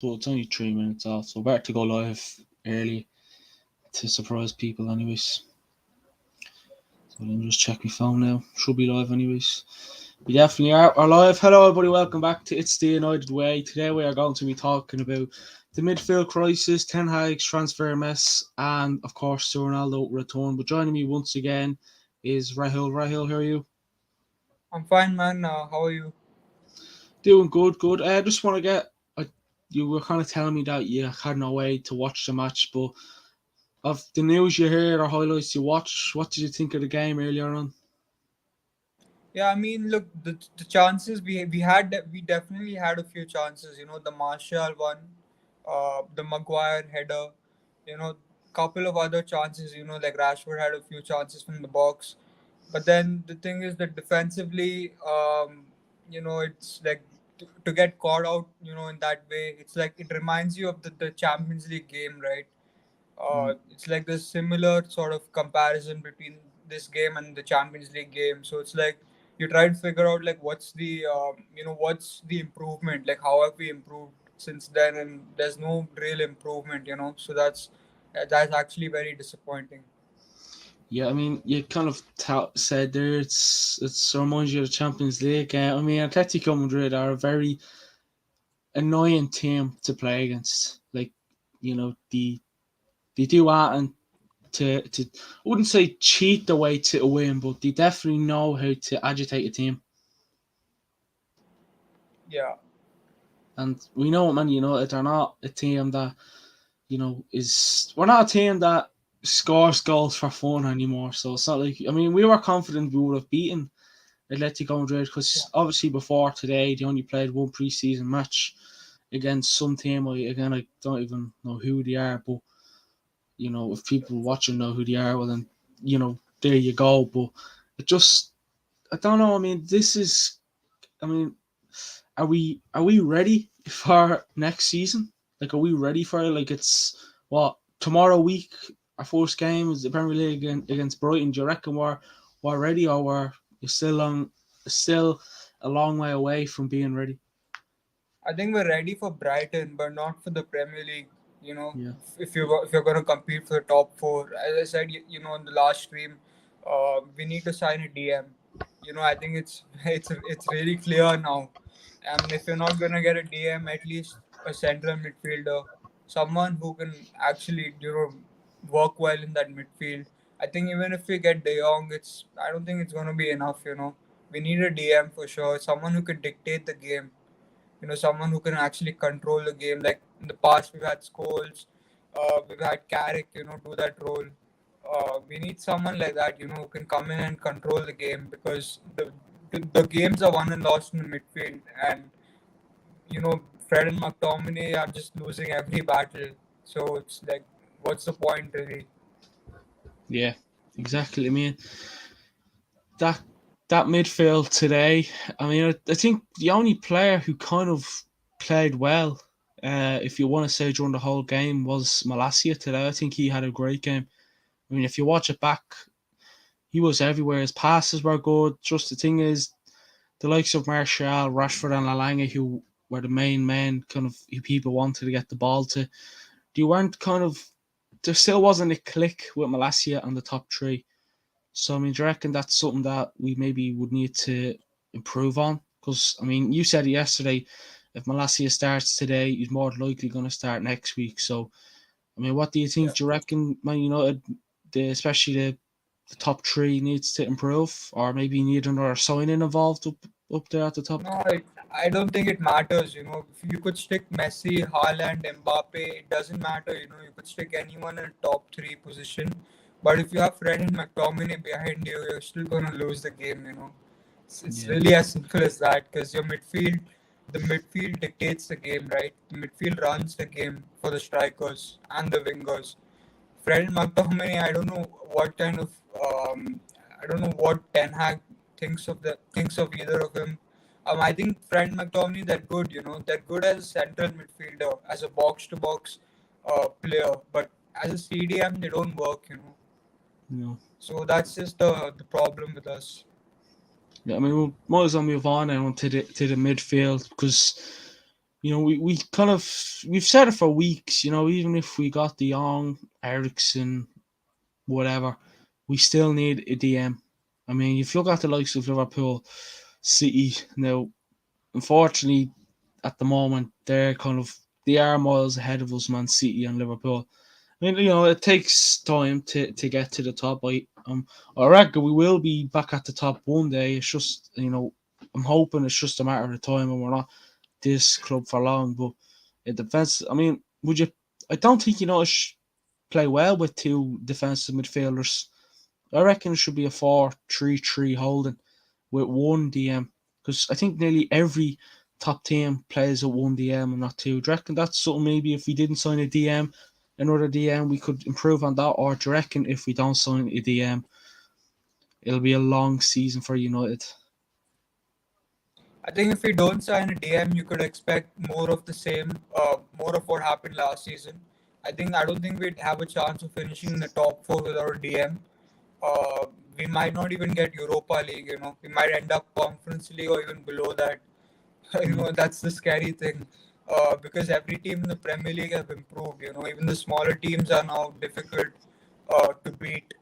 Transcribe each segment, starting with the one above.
but it's only 3 minutes off, so better to go live early to surprise people, anyways. So let me just check my phone now. Should be live, anyways. We definitely are live. Hello, everybody. Welcome back to It's the United Way. Today we are going to be talking about the midfield crisis, Ten Hag's transfer mess, and of course, Ronaldo return. But joining me once again is Rahul. Rahul, how are you? I'm fine, man. How are you? Doing good, good. I just want to get. You were kind of telling me that you had no way to watch the match, but of the news you heard or highlights you watched, what did you think of the game earlier on? Yeah, I mean, look, the chances we definitely had a few chances. The Martial one, the Maguire header, couple of other chances. Like Rashford had a few chances from the box, but then the thing is that defensively, it's like to get caught out. In that way, it's like it reminds you of the Champions League game, right? It's like this similar sort of comparison between this game and the Champions League game. So it's like you try to figure out like what's the improvement, like how have we improved since then, and there's no real improvement. So that's actually very disappointing. Yeah, I mean, you kind of said there it's reminds you of the Champions League. I mean, Atletico Madrid are a very annoying team to play against. Like, they do that and to I wouldn't say cheat the way to a win, but they definitely know how to agitate a team. Yeah. And we know, Man United are not a team that is we're not a team that scores goals for fun anymore. So it's not like, I mean, we were confident we would have beaten Atletico Madrid Yeah. because obviously before today they only played one pre-season match against some team. I don't even know who they are, but if people watching know who they are, well then there you go. But it just, I don't know. I mean, I mean, are we ready for next season? Like, are we ready for it? Like, it's what tomorrow week. Our first game is the Premier League against Brighton. Do you reckon we're ready, or we're still a long way away from being ready? I think we're ready for Brighton, but not for the Premier League. Yeah, If you're going to compete for the top four, as I said, in the last stream, we need to sign a DM. I think it's it's really clear now. I mean, if you're not going to get a DM, at least a central midfielder, someone who can actually work well in that midfield. I think even if we get De Jong, I don't think it's going to be enough. We need a DM for sure, someone who can dictate the game, someone who can actually control the game. Like in the past, we've had Scholes, we've had Carrick, do that role. We need someone like that, who can come in and control the game, because the games are won and lost in the midfield, and Fred and McTominay are just losing every battle. So it's like, what's the point really? yeah, exactly. I mean, that that midfield today. I mean, I think the only player who kind of played well, if you want to say during the whole game, was Malacia today. I think he had a great game. I mean, if you watch it back, he was everywhere. His passes were good. Just the thing is, the likes of Martial, Rashford, and Lalanga, who were the main men, kind of who people wanted to get the ball to, they weren't kind of. There still wasn't a click with Malacia on the top three. So I mean, do you reckon that's something that we maybe would need to improve on? Because I mean, you said it yesterday. If Malacia starts today, he's more likely going to start next week. So I mean, what do you think? Yeah. Do you reckon Man United, especially the top three, needs to improve, or maybe need another signing involved up there at the top? No, I don't think it matters. If you could stick Messi, Haaland, Mbappe, it doesn't matter. You could stick anyone in a top three position. But if you have Fred and McTominay behind you, you're still going to lose the game. It's Yeah, really as simple as that, because the midfield dictates the game, right? The midfield runs the game for the strikers and the wingers. Fred McTominay, I don't know what Ten Hag thinks of either of him. I think Fred McTominay, they're good, they're good as a central midfielder, as a box to box player, but as a CDM, they don't work. you know. So that's just the problem with us. Yeah, I mean, we might as well move on now to the midfield because we kind of we've said it for weeks. Even if we got De Jong, Ericsson, whatever, we still need a DM. I mean, if you look at the likes of Liverpool, City now, unfortunately, at the moment they are miles ahead of us, Man City and Liverpool. I mean, it takes time to get to the top. I reckon we will be back at the top one day. It's just I'm hoping it's just a matter of time, and we're not this club for long. But in defense, I mean, would you? I don't think play well with two defensive midfielders. I reckon it should be a 4-3-3 holding with one DM, because I think nearly every top team plays with one DM and not two. Do you reckon that's something maybe if we didn't sign a DM, another DM, we could improve on that? Or do you reckon if we don't sign a DM, it'll be a long season for United? I think if we don't sign a DM, you could expect more of the same, more of what happened last season. I don't think we'd have a chance of finishing in the top four without a DM. Uh, we might not even get Europa League. We might end up Conference League or even below that. Mm, That's the scary thing. Because every team in the Premier League have improved. Even the smaller teams are now difficult to beat.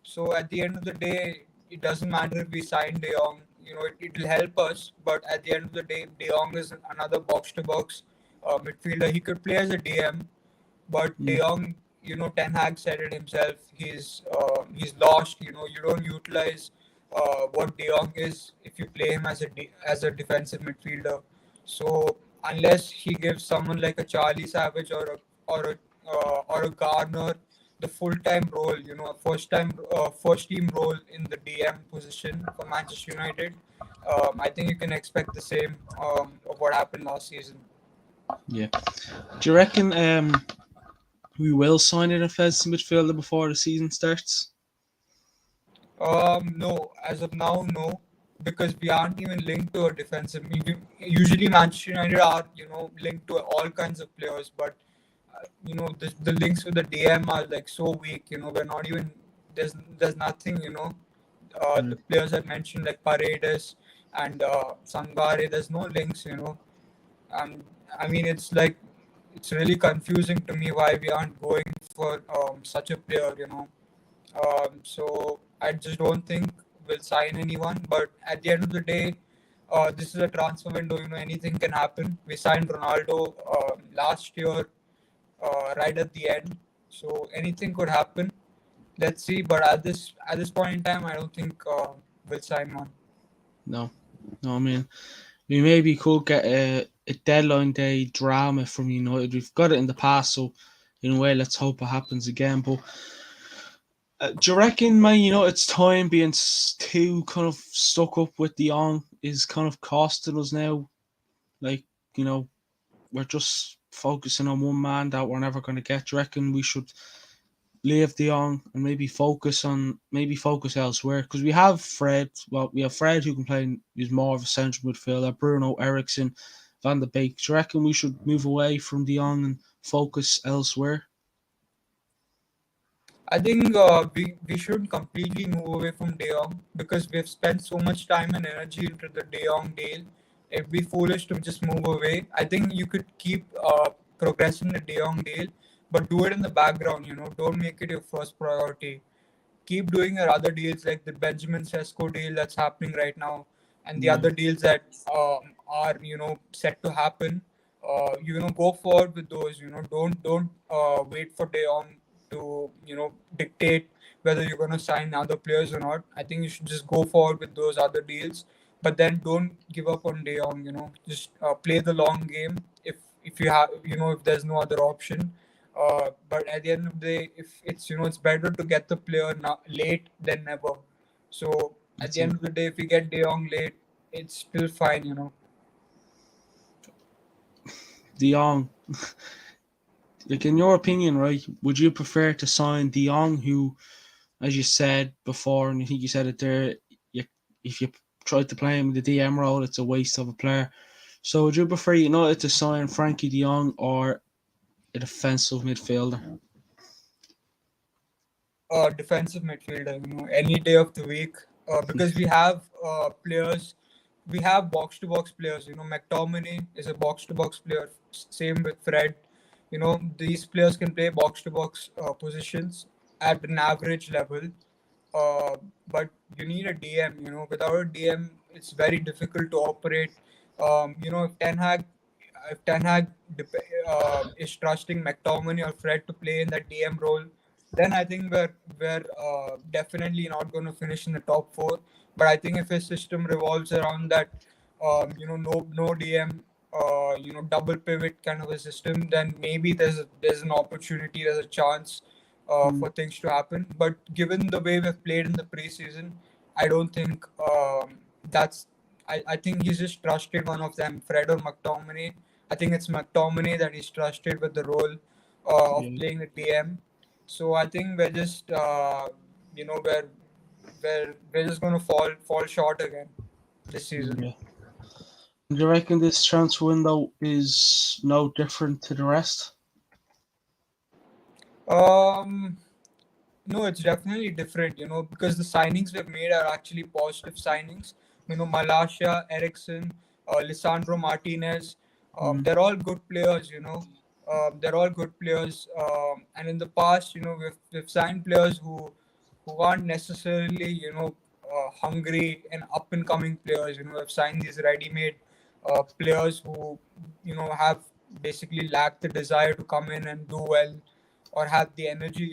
So at the end of the day, it doesn't matter if we sign De Jong. It'll help us. But at the end of the day, De Jong is another box to box midfielder. He could play as a DM, but De mm, Jong, Ten Hag said it himself. He's lost. You don't utilize what De Jong is if you play him as a defensive midfielder. So unless he gives someone like a Charlie Savage or a Garner the full time role, a first team role in the DM position for Manchester United, I think you can expect the same of what happened last season. yeah. Do you reckon we will sign an offensive midfielder before the season starts? No, as of now, no, because we aren't even linked to a defensive. Usually, Manchester United are, linked to all kinds of players, but the links with the DM are like so weak. We're not even there's nothing. The Mm, players I mentioned like Paredes and Sangare. There's no links. And I mean, it's really confusing to me why we aren't going for such a player. So I just don't think we'll sign anyone. But at the end of the day, this is a transfer window. Anything can happen. We signed Ronaldo last year, right at the end, so anything could happen. Let's see. But at this point in time, I don't think we'll sign one. no, no. I mean, we maybe could get a deadline day drama from United. We've got it in the past, so in a way, let's hope it happens again. But do you reckon, man, it's time being too kind of stuck up with De Jong is kind of costing us now? Like, you know, we're just focusing on one man that we're never going to get. Do you reckon we should leave De Jong and maybe focus elsewhere? Because we have Fred. Well, we have Fred who can play. He's more of a central midfielder. Bruno, Ericsson, Van de Beek. Do you reckon we should move away from De Jong and focus elsewhere? I think we should completely move away from De Jong because we've spent so much time and energy into the De Jong deal. It'd be foolish to just move away. I think you could keep progressing the De Jong deal, but do it in the background. Don't make it your first priority. Keep doing your other deals like the Benjamin Sesko deal that's happening right now, and the Yeah, other deals that are set to happen. Go forward with those. Don't wait for De Jong to dictate whether you're gonna sign other players or not. I think you should just go forward with those other deals, but then don't give up on De Jong. Just play the long game. If you have if there's no other option, but at the end of the day, if it's better to get the player now, late than never. So at that's the end it. of the day, if we get De Jong late, it's still fine. De Jong. Like in your opinion, right? Would you prefer to sign De Jong, who, as you said before, and I think you said it there, you, if you tried to play him in the DM role, it's a waste of a player. So would you prefer United to sign Frankie De Jong or a defensive midfielder? Defensive midfielder, any day of the week, because we have players we have box to box players. McTominay is a box to box player. Same with Fred. These players can play box to box positions at an average level. Uh, but you need a DM. Without a DM, it's very difficult to operate. If Ten Hag is trusting McTominay or Fred to play in that DM role, then I think we're definitely not going to finish in the top four. But I think if his system revolves around that, no DM, double pivot kind of a system, then maybe there's an opportunity, there's a chance Mm, for things to happen. But given the way we've played in the preseason, I don't think that's. I think he's just trusted one of them, Fred or McTominay. I think it's McTominay that he's trusted with the role of yeah, playing the DM. So I think we're just, you know, we're just going to fall short again this season. yeah. Do you reckon this transfer window is no different to the rest? Um, No, it's definitely different, because the signings we've made are actually positive signings. Malaysia, Ericsson, Lisandro Martinez, Mm, they're all good players, they're all good players. And in the past, we've signed players who aren't necessarily, hungry and up and coming players. We've signed these ready-made players who, have basically lacked the desire to come in and do well or have the energy,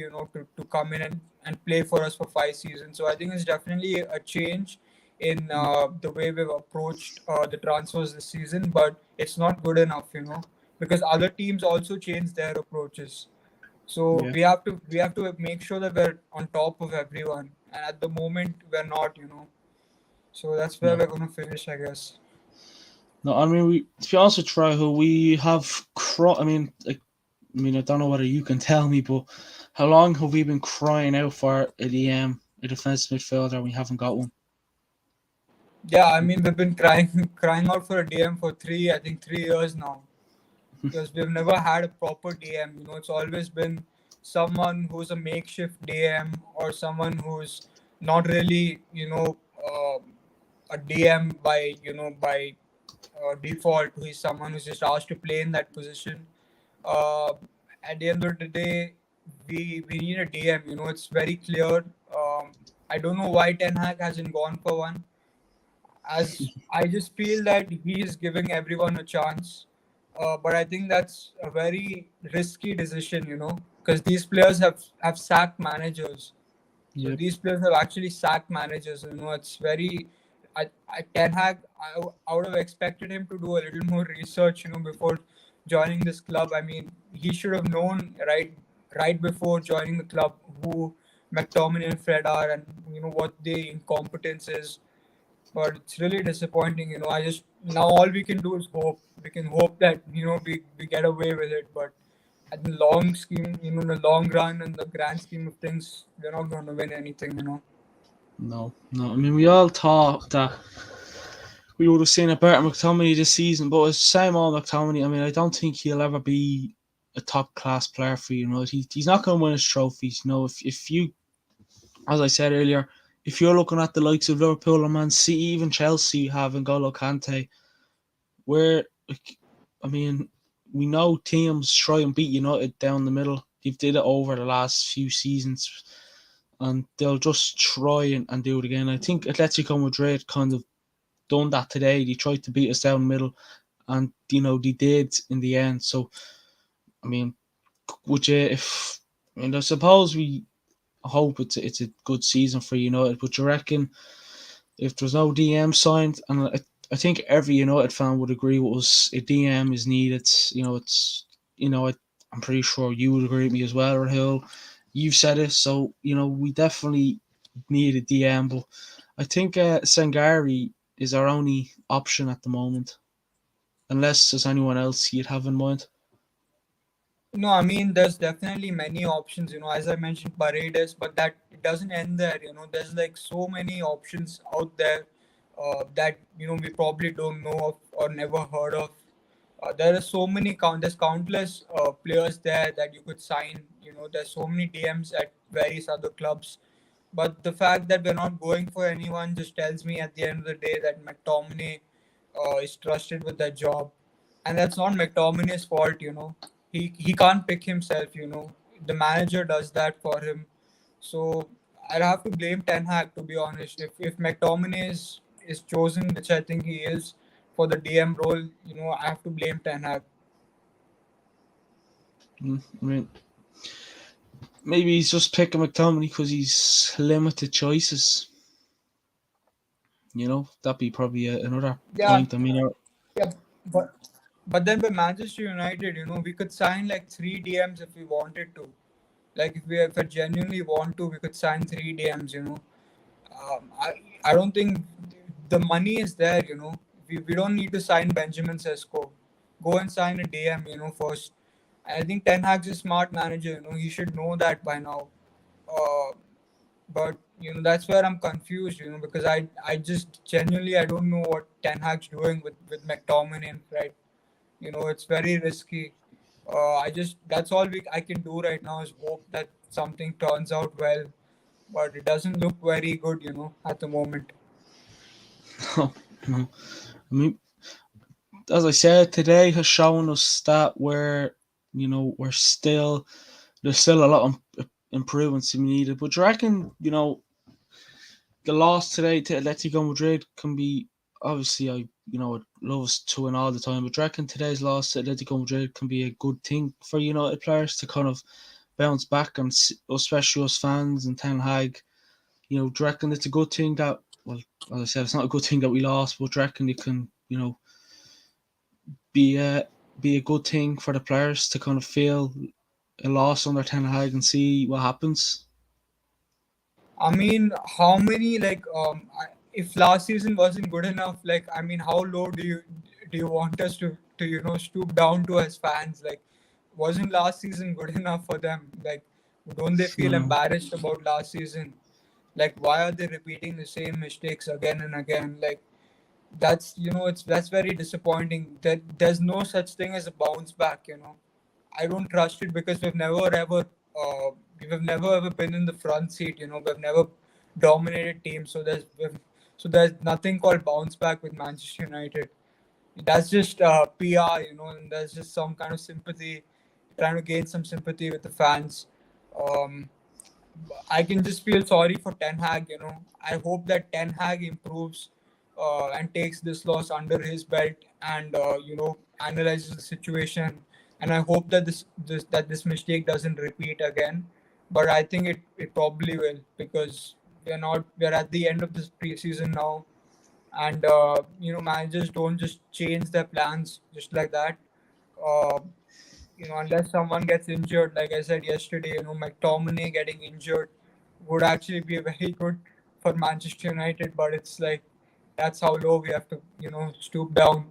to come in and play for us for 5 seasons. So I think it's definitely a change in mm, the way we've approached the transfers this season, but it's not good enough, because other teams also change their approaches. So yeah, we have to make sure that we're on top of everyone, and at the moment we're not, So that's where no. we're going to finish, I guess. No, I mean, to be honest with Rahul, we have, I mean, I don't know whether you can tell me, but how long have we been crying out for a DM, a defensive midfielder, and we haven't got one? Yeah, I mean we've been crying crying out for a DM for I think 3 years now. Because we've never had a proper DM. It's always been someone who's a makeshift DM or someone who's not really, a DM by default. He's someone who's just asked to play in that position. Uh, at the end of the day, we need a DM. It's very clear. I don't know why Ten Hag hasn't gone for one, as I just feel that he is giving everyone a chance. But I think that's a very risky decision, because these players have sacked managers. So Yep. these players have actually sacked managers. It's very. Ten Hag, I would have expected him to do a little more research, before joining this club. I mean, he should have known right before joining the club who McTominay and Fred are, and what their incompetence is. But it's really disappointing. I just now all we can do is hope. We can hope that we get away with it, but at the long scheme, in the long run and the grand scheme of things, we're not going to win anything. No, no. I mean, we all thought that we would have seen a better McTominay this season, but it's the same old McTominay. I mean, I don't think he'll ever be a top class player for you. He's not going to win his trophies. If you, as I said earlier, if you're looking at the likes of Liverpool and Man City, even Chelsea have N'Golo Kante, where, I mean, we know teams try and beat United down the middle. They've did it over the last few seasons, and they'll just try and do it again. I think Atletico Madrid kind of done that today. They tried to beat us down the middle, and they did in the end. So I mean, would you? If I mean, I suppose we hope it's a good season for United. But you reckon if there's no DM signed, and I think every United fan would agree with us, a DM is needed. It's I'm pretty sure you would agree with me as well, Rahul. You've said it, so we definitely need a DM. But I think Sangari is our only option at the moment, unless there's anyone else you'd have in mind. No, I mean, there's definitely many options, as I mentioned, Paredes, but that it doesn't end there. There's like so many options out there that, we probably don't know of or never heard of. There are so many there's countless players there that you could sign. There's so many DMs at various other clubs. But the fact that we're not going for anyone just tells me at the end of the day that McTominay is trusted with that job, and that's not McTominay's fault. He can't pick himself. The manager does that for him. So I'll have to blame Ten Hag, to be honest. If McTominay is chosen, which I think he is, for the DM role, I have to blame Ten Hag. I mean, maybe he's just picking McTominay because he's limited choices. That'd be probably another Yeah, point. I mean, yeah, but then with Manchester United, we could sign like three DMs if we wanted to. Like if we genuinely want to, we could sign three DMs. I don't think the money is there. We don't need to sign Benjamin Sesko. Go and sign a DM. First. I think Ten Hag's a smart manager. He should know that by now. Uh, but that's where I'm confused. Because I just genuinely I don't know what Ten Hag's doing with McTominay, right? It's very risky. I just that's all I can do right now is hope that something turns out well, but it doesn't look very good, at the moment. no, no. I mean, as I said, today has shown us that we're still there's still a lot of improvements to be needed. But do you reckon the loss today to Atletico Madrid can be obviously I'd love us to win all the time, but do you reckon today's loss to Atletico Madrid can be a good thing for United players to kind of bounce back and especially us fans and Ten Hag? Do you reckon it's a good thing that as I said, it's not a good thing that we lost, but do you reckon it can be a good thing for the players to kind of feel a loss under Ten Hag and see what happens? I mean, how many if last season wasn't good enough, I mean, how low do you want us to stoop down to as fans? Like, wasn't last season good enough for them? Like, don't they feel No. embarrassed about last season? Like, why are they repeating the same mistakes again and again? Like, that's very disappointing. That there's no such thing as a bounce back. I don't trust it because we've never ever been in the front seat. We've never dominated teams. So there's nothing called bounce back with Manchester United. That's just PR, and that's just some kind of sympathy, trying to gain some sympathy with the fans. Um, I can just feel sorry for Ten Hag. I hope that Ten Hag improves and takes this loss under his belt and analyzes the situation. And I hope that this mistake doesn't repeat again. But I think it probably will because we're at the end of this preseason now, and managers don't just change their plans just like that. Uh, unless someone gets injured, like I said yesterday, McTominay getting injured would actually be very good for Manchester United, but it's like that's how low we have to, stoop down.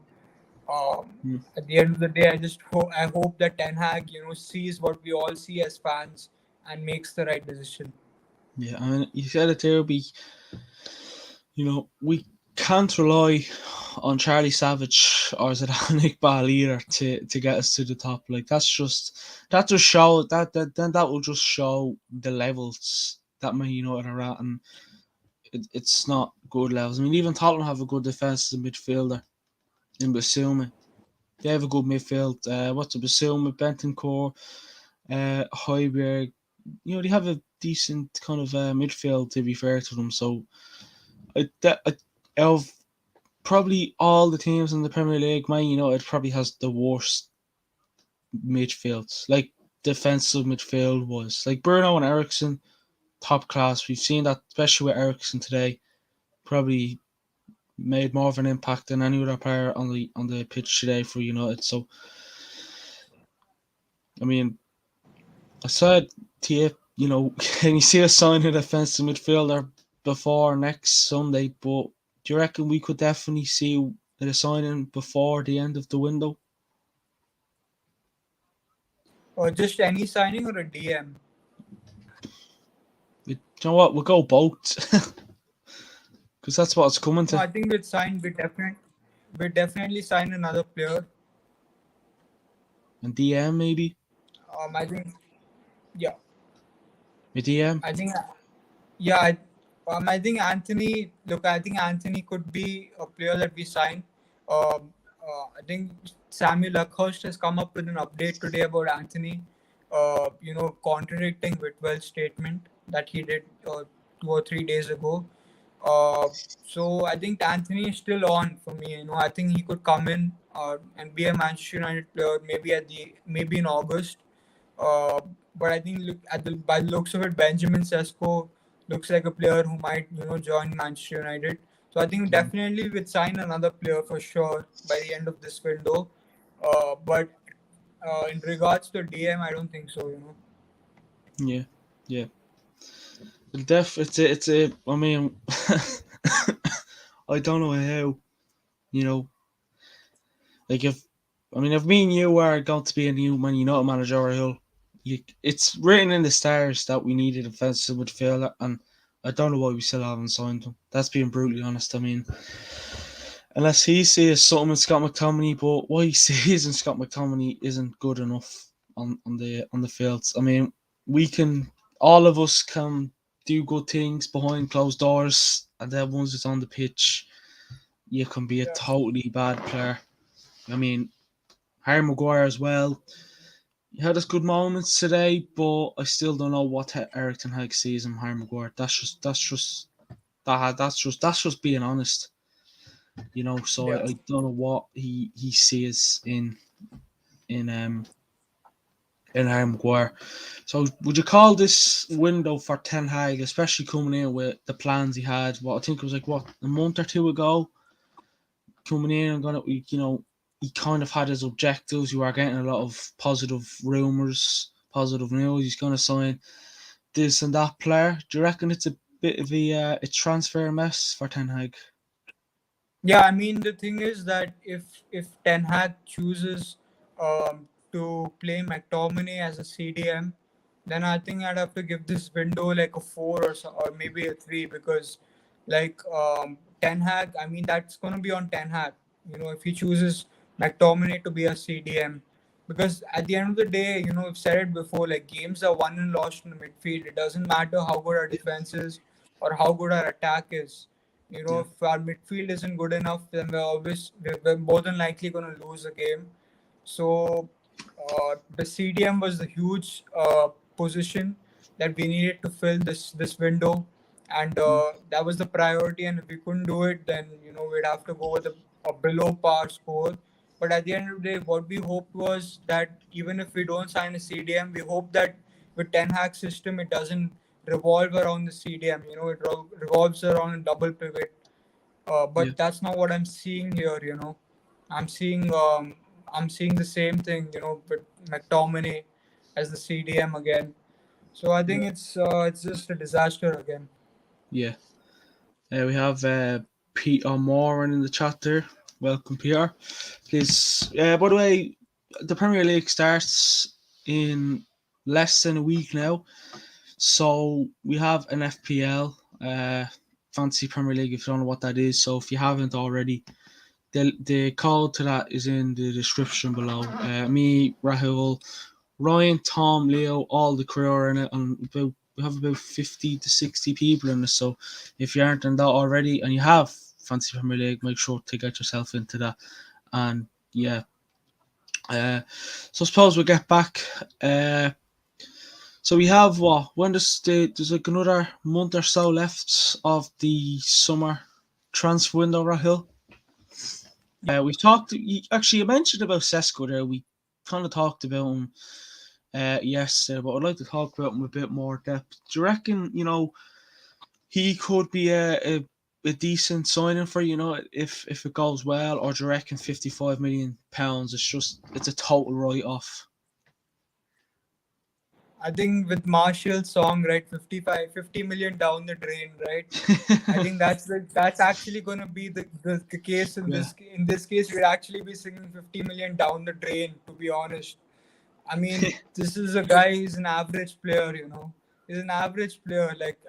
Mm. At the end of the day, I hope that Ten Hag, sees what we all see as fans and makes the right decision. Yeah, I mean, you said it there. We can't rely on Charlie Savage or Zidane Ball either to get us to the top. Like that just show then that will just show the levels that Man United are at, and it's not good levels. I mean, even Tottenham have a good defensive midfielder in Basuma. They have a good midfield. What's a Basuma, Bentancur, Højbjerg. They have a decent kind of midfield, to be fair to them. So, of probably all the teams in the Premier League, Man United probably has the worst midfield. Like defensive midfield was like Bruno and Ericsson, top class. We've seen that, especially with Ericsson today. Probably made more of an impact than any other player on the pitch today for United. So, I mean, I said to you, can you see us sign a defensive midfielder before next Sunday? But do you reckon we could definitely see a signing before the end of the window? Or just any signing or a DM. You know what? We'll go both. Because that's what it's coming No, to. I think we definitely sign another player. And DM maybe? I think yeah, A DM? I think yeah, I think Anthony. Look, I think Anthony could be a player that we sign, I think Samuel Luckhurst has come up with an update today about Anthony, contradicting Whitwell's statement that he did 2 or 3 days ago. Uh, so I think Anthony is still on for me. I think he could come in and be a Manchester United player maybe in August. Uh, but I think by the looks of it, Benjamin Sesko looks like a player who might join Manchester United. So I think Yeah, definitely we'd sign another player for sure by the end of this window. But in regards to DM, I don't think so. yeah, yeah. It's a. I mean, I don't know how. You know, like if me and you are going to be a new Man United manager, or it's written in the stars that we need a defensive midfielder, and I don't know why we still haven't signed him. That's being brutally honest. I mean, unless he sees something in Scott McTominay, but what he sees in Scott McTominay isn't good enough on the fields. I mean, we can all of us can do good things behind closed doors, and then once it's on the pitch, you can be a Yeah. totally bad player. I mean, Harry Maguire as well. He had his good moments today, but I still don't know what Eric Ten Hag sees in Harry Maguire. That's just being honest. So I Yeah. don't know what he sees in Harry Maguire. So would you call this window for Ten Hag, especially coming in with the plans he had? What I think it was like a month or two ago, coming in and he kind of had his objectives. You are getting a lot of positive rumors, positive news. He's going to sign this and that player. Do you reckon it's a bit of a transfer mess for Ten Hag? Yeah, I mean the thing is that if Ten Hag chooses to play McTominay as a CDM, then I think I'd have to give this window like a four or maybe a three because Ten Hag, I mean that's gonna be on Ten Hag. If he chooses McTominay to be a CDM, because at the end of the day, I've said it before, like games are won and lost in the midfield. It doesn't matter how good our defense is or how good our attack is. Yeah, If our midfield isn't good enough, then we're more than likely going to lose a game. So the CDM was the huge position that we needed to fill this window, and yeah, that was the priority. And if we couldn't do it, then we'd have to go with a below par score. But at the end of the day, what we hoped was that even if we don't sign a CDM, we hope that with Ten Hag system, it doesn't revolve around the CDM. It revolves around a double pivot. yeah, But that's not what I'm seeing here. I'm seeing I'm seeing the same thing. With McTominay as the CDM again. So I think yeah. it's just a disaster again. Yeah. We have Peter Moran in the chat there. Welcome, Peter. Please. By the way, the Premier League starts in less than a week now. So we have an FPL, Fantasy Premier League, if you don't know what that is. So if you haven't already, the code to that is in the description below. Me, Rahul, Ryan, Tom, Leo, all the crew are in it, and we have about 50 to 60 people in it. So if you aren't in that already and you have Fantasy Premier League, make sure to get yourself into that. And yeah, so I suppose we'll get back. So we have when there's like another month or so left of the summer transfer window, Rahul. We've talked. Actually, you mentioned about Sesko there. We kind of talked about him yesterday, but I'd like to talk about him a bit more depth. Do you reckon he could be a decent signing for if it goes well, or do you reckon £55 million it's a total write off? I think with Marshall's song, right, 50 million down the drain, right? I think that's actually going to be the case in Yeah, this case. We'd actually be singing 50 million down the drain, to be honest. I mean, this is a guy. He's an average player. He's an average player. Like,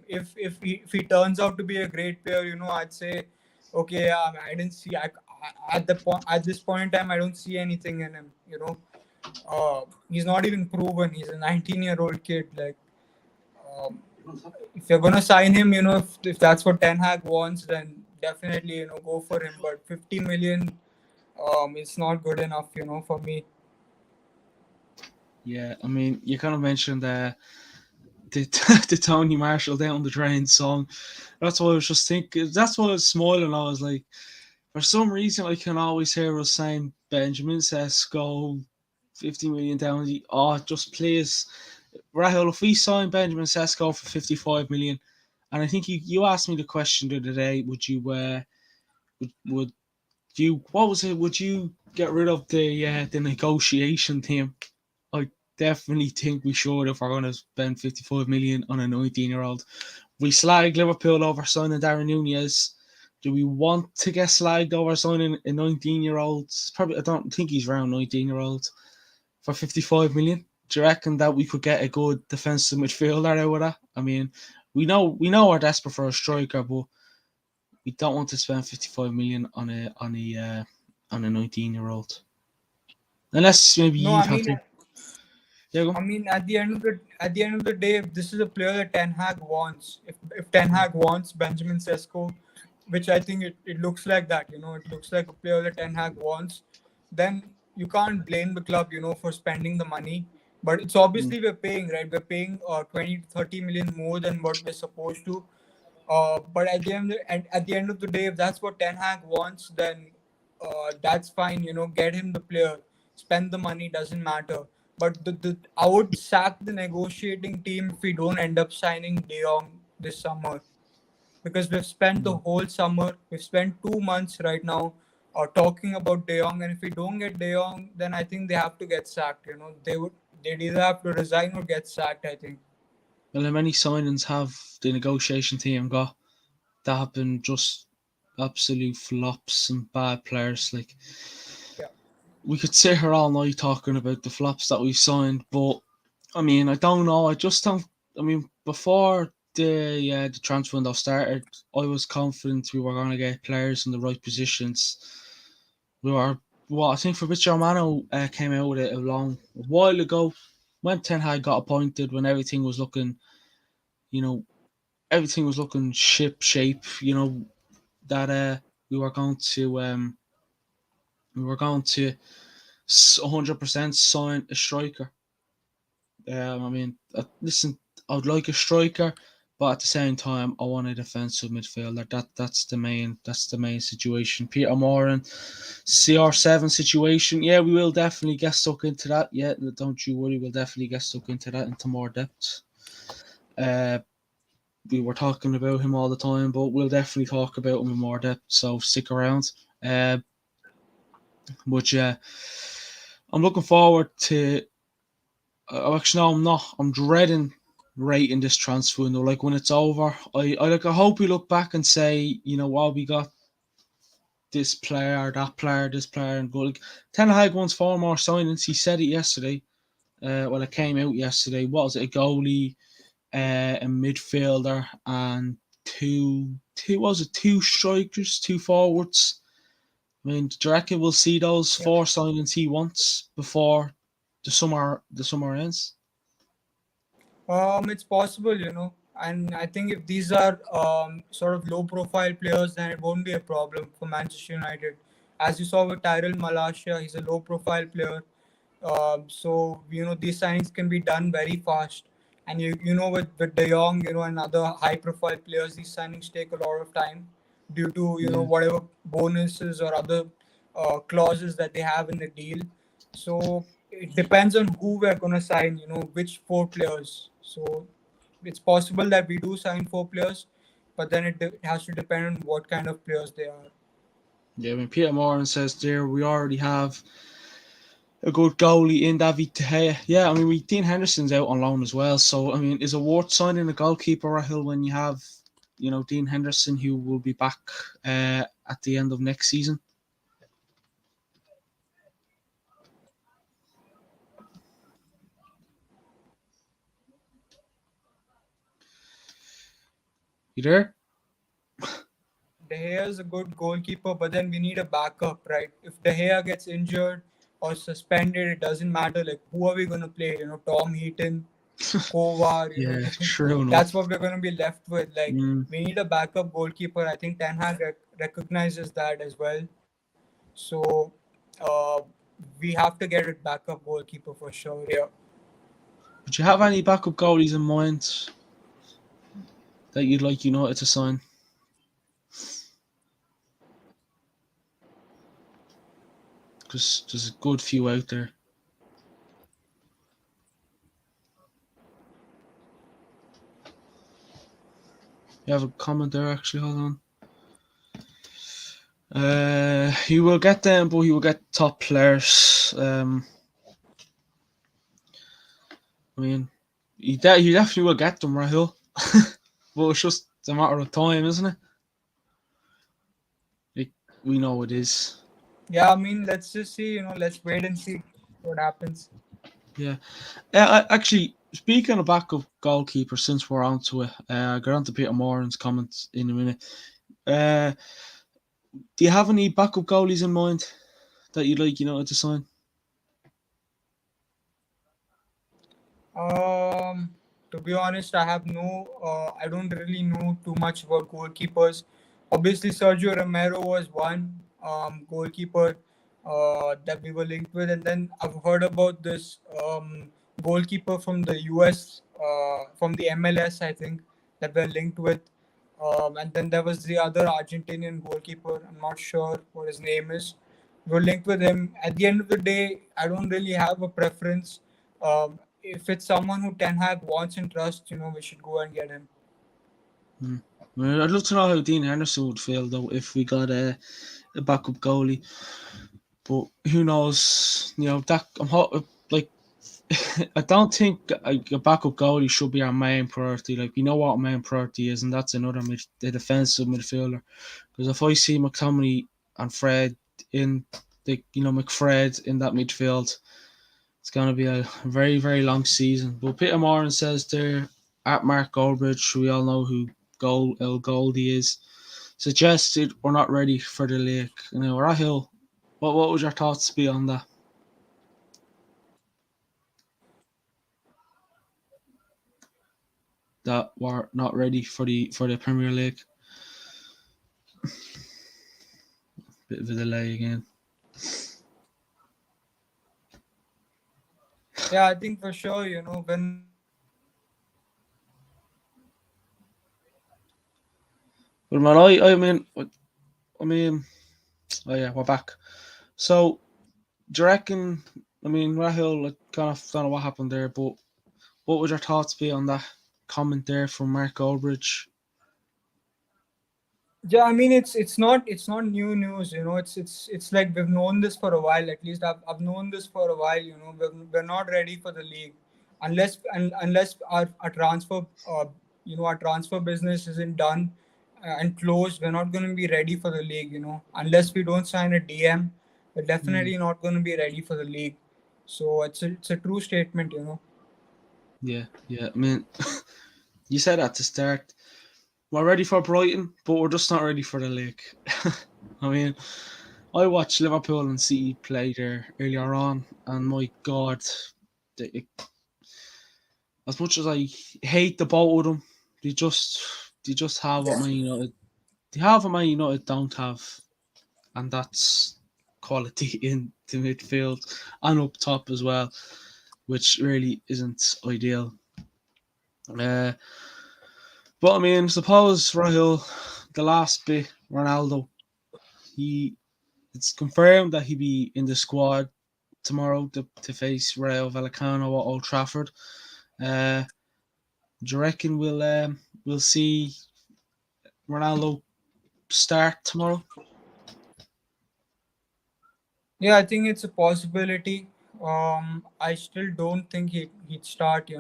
if he turns out to be a great player, I'd say, okay, I didn't see. At this point in time, I don't see anything in him. He's not even proven. He's a 19-year-old kid. Like, um, if you're gonna sign him, if that's what Ten Hag wants, then definitely go for him. But 50 million, it's not good enough for me. Yeah, I mean, you kind of mentioned the the Tony Marshall down the drain song. That's what I was just thinking. That's why I was smiling. I was like, for some reason, I can always hear us saying Benjamin Sesko, 50 million down. Oh, just please, Rahul, if we sign Benjamin Sesko for 55 million, and I think you asked me the question the other day, would you, what was it? Would you get rid of the negotiation team? I definitely think we should if we're going to spend 55 million on a 19-year-old. We slag Liverpool over signing Darren Nunez. Do we want to get slagged over signing a 19-year-old? Probably, I don't think he's around 19-year-old for 55 million. Do you reckon that we could get a good defensive midfielder out of that? I mean, we know we're desperate for a striker, but we don't want to spend 55 million on a 19-year-old. Unless maybe No, you'd have to. Yeah, go. I mean, at the end of the day, if this is a player that Ten Hag wants, if Ten Yeah. Hag wants Benjamin Sesko, which I think it looks like that, it looks like a player that Ten Hag wants, then you can't blame the club, for spending the money. But it's Mm. obviously we're paying, right? We're paying 20 to 30 million more than what we're supposed to. But at the end of the day, if that's what Ten Hag wants, then that's fine. Get him the player, spend the money, doesn't matter. But I would sack the negotiating team if we don't end up signing De Jong this summer, because we've spent the Mm. whole summer, we've spent 2 months right now, talking about De Jong, and if we don't get De Jong, then I think they have to get sacked. They'd either have to resign or get sacked, I think. Well, how many signings have the negotiation team got that have been just absolute flops and bad players? Like, Yeah. we could sit here all night talking about the flops that we've signed, but I mean, I don't know. I just don't. I mean, before the transfer window started, I was confident we were going to get players in the right positions. We were. Well, I think Fabrizio Romano came out with it a while ago when Ten Hag got appointed, when you know, everything was looking ship shape. That we were going to um we were going to 100% sign a striker. I mean, listen, I would like a striker, but at the same time, I want a defensive midfielder. That's the main situation. Peter Moran, CR7 situation. Yeah, we will definitely get stuck into that. Yeah, don't you worry, we'll definitely get stuck into that into more depth. Uh, we were talking about him all the time, but we'll definitely talk about him in more depth. So stick around. But yeah, I'm looking forward to. Actually, no, I'm not. I'm dreading rating this transfer window. Like when it's over, I hope we look back and say, well, we got this player, that player, this player, and go. Like, Ten Hag wants 4 more signings. He said it yesterday. Well, it came out yesterday. What was it? A goalie, a midfielder, and two strikers, two forwards. I mean, do you reckon we'll see those Yeah. 4 signings he wants before the summer ends? It's possible, and I think if these are sort of low-profile players, then it won't be a problem for Manchester United. As you saw with Tyrell Malacia, he's a low-profile player, so these signings can be done very fast. And with De Jong, and other high-profile players, these signings take a lot of time due to Yeah. whatever bonuses or other clauses that they have in the deal. So it depends on who we're gonna sign. Which four players. So it's possible that we do sign four players, but then it has to depend on what kind of players they are. Yeah, I mean, Peter Moran says there we already have a good goalie in David De Gea. Yeah, I mean, Dean Henderson's out on loan as well. So, I mean, is it worth signing a goalkeeper, Rahil, when you have, Dean Henderson, who will be back at the end of next season? You there? De Gea is a good goalkeeper, but then we need a backup, right? If De Gea gets injured or suspended, it doesn't matter. Like, who are we gonna play? Tom Heaton. Kovar, Yeah, true that's enough. what we're going to be left with. Like, Mm. we need a backup goalkeeper. I think Ten Hag recognizes that as well. So uh, we have to get a backup goalkeeper for sure. Yeah. Would you have any backup goalies in mind that you'd like United to sign? Because there's a good few out there. You have a comment there, actually. Hold on. He will get them, but he will get top players. I mean, he definitely will get them, Rahul. But it's just a matter of time, isn't it? Like, we know it is. Yeah, I mean, let's just see, let's wait and see what happens. Yeah. Actually, speaking of backup goalkeeper, since we're on to it, I'll get on to Peter Moran's comments in a minute. Uh, do you have any backup goalies in mind that you'd like to sign? Um, to be honest, I don't really know too much about goalkeepers. Obviously, Sergio Romero was one goalkeeper that we were linked with, and then I've heard about this goalkeeper from the US, from the MLS, I think, that we're linked with. And then there was the other Argentinian goalkeeper. I'm not sure what his name is. We're linked with him. At the end of the day, I don't really have a preference. If it's someone who Ten Hag wants and trusts, we should go and get him. Hmm. Well, I'd love to know how Dean Henderson would feel though if we got a backup goalie. But who knows? That like I don't think a backup goalie should be our main priority. Like, we know what our main priority is, and that's the defensive midfielder. Because if I see McTominay and Fred in McFred in that midfield, it's going to be a very, very long season. But Peter Moran says there at Mark Goldbridge, we all know who El Goldie is, suggested we're not ready for the league. Rahil, what would your thoughts be on that? That we're not ready for the Premier League. Bit of a delay again. Yeah, I think for sure, we're not ready for the league. But man, I mean, oh yeah, we're back. So, do you reckon? I mean, Rahul, I kind of don't know what happened there, but what would your thoughts be on that comment there from Mark Goldbridge? Yeah, I mean, it's not new news. It's like we've known this for a while. At least I've known this for a while. We're not ready for the league unless our transfer our transfer business isn't done and closed. We're not going to be ready for the league. Unless we don't sign a DM, we're Mm, definitely not going to be ready for the league. So it's a true statement. yeah, yeah. I mean, you said at the start, we're ready for Brighton, but we're just not ready for the league. I mean, I watched Liverpool and City play there earlier on, and my God, they, as much as I hate the both of them, they just have what Man United they have what Man United don't have, and that's quality in the midfield and up top as well, which really isn't ideal. Uh, but I mean, suppose Rahul, the last bit, Ronaldo, he it's confirmed that he'll be in the squad tomorrow to face Rayo Vallecano at Old Trafford. Uh, do you reckon we'll see Ronaldo start tomorrow? Yeah, I think it's a possibility. I still don't think he'd start,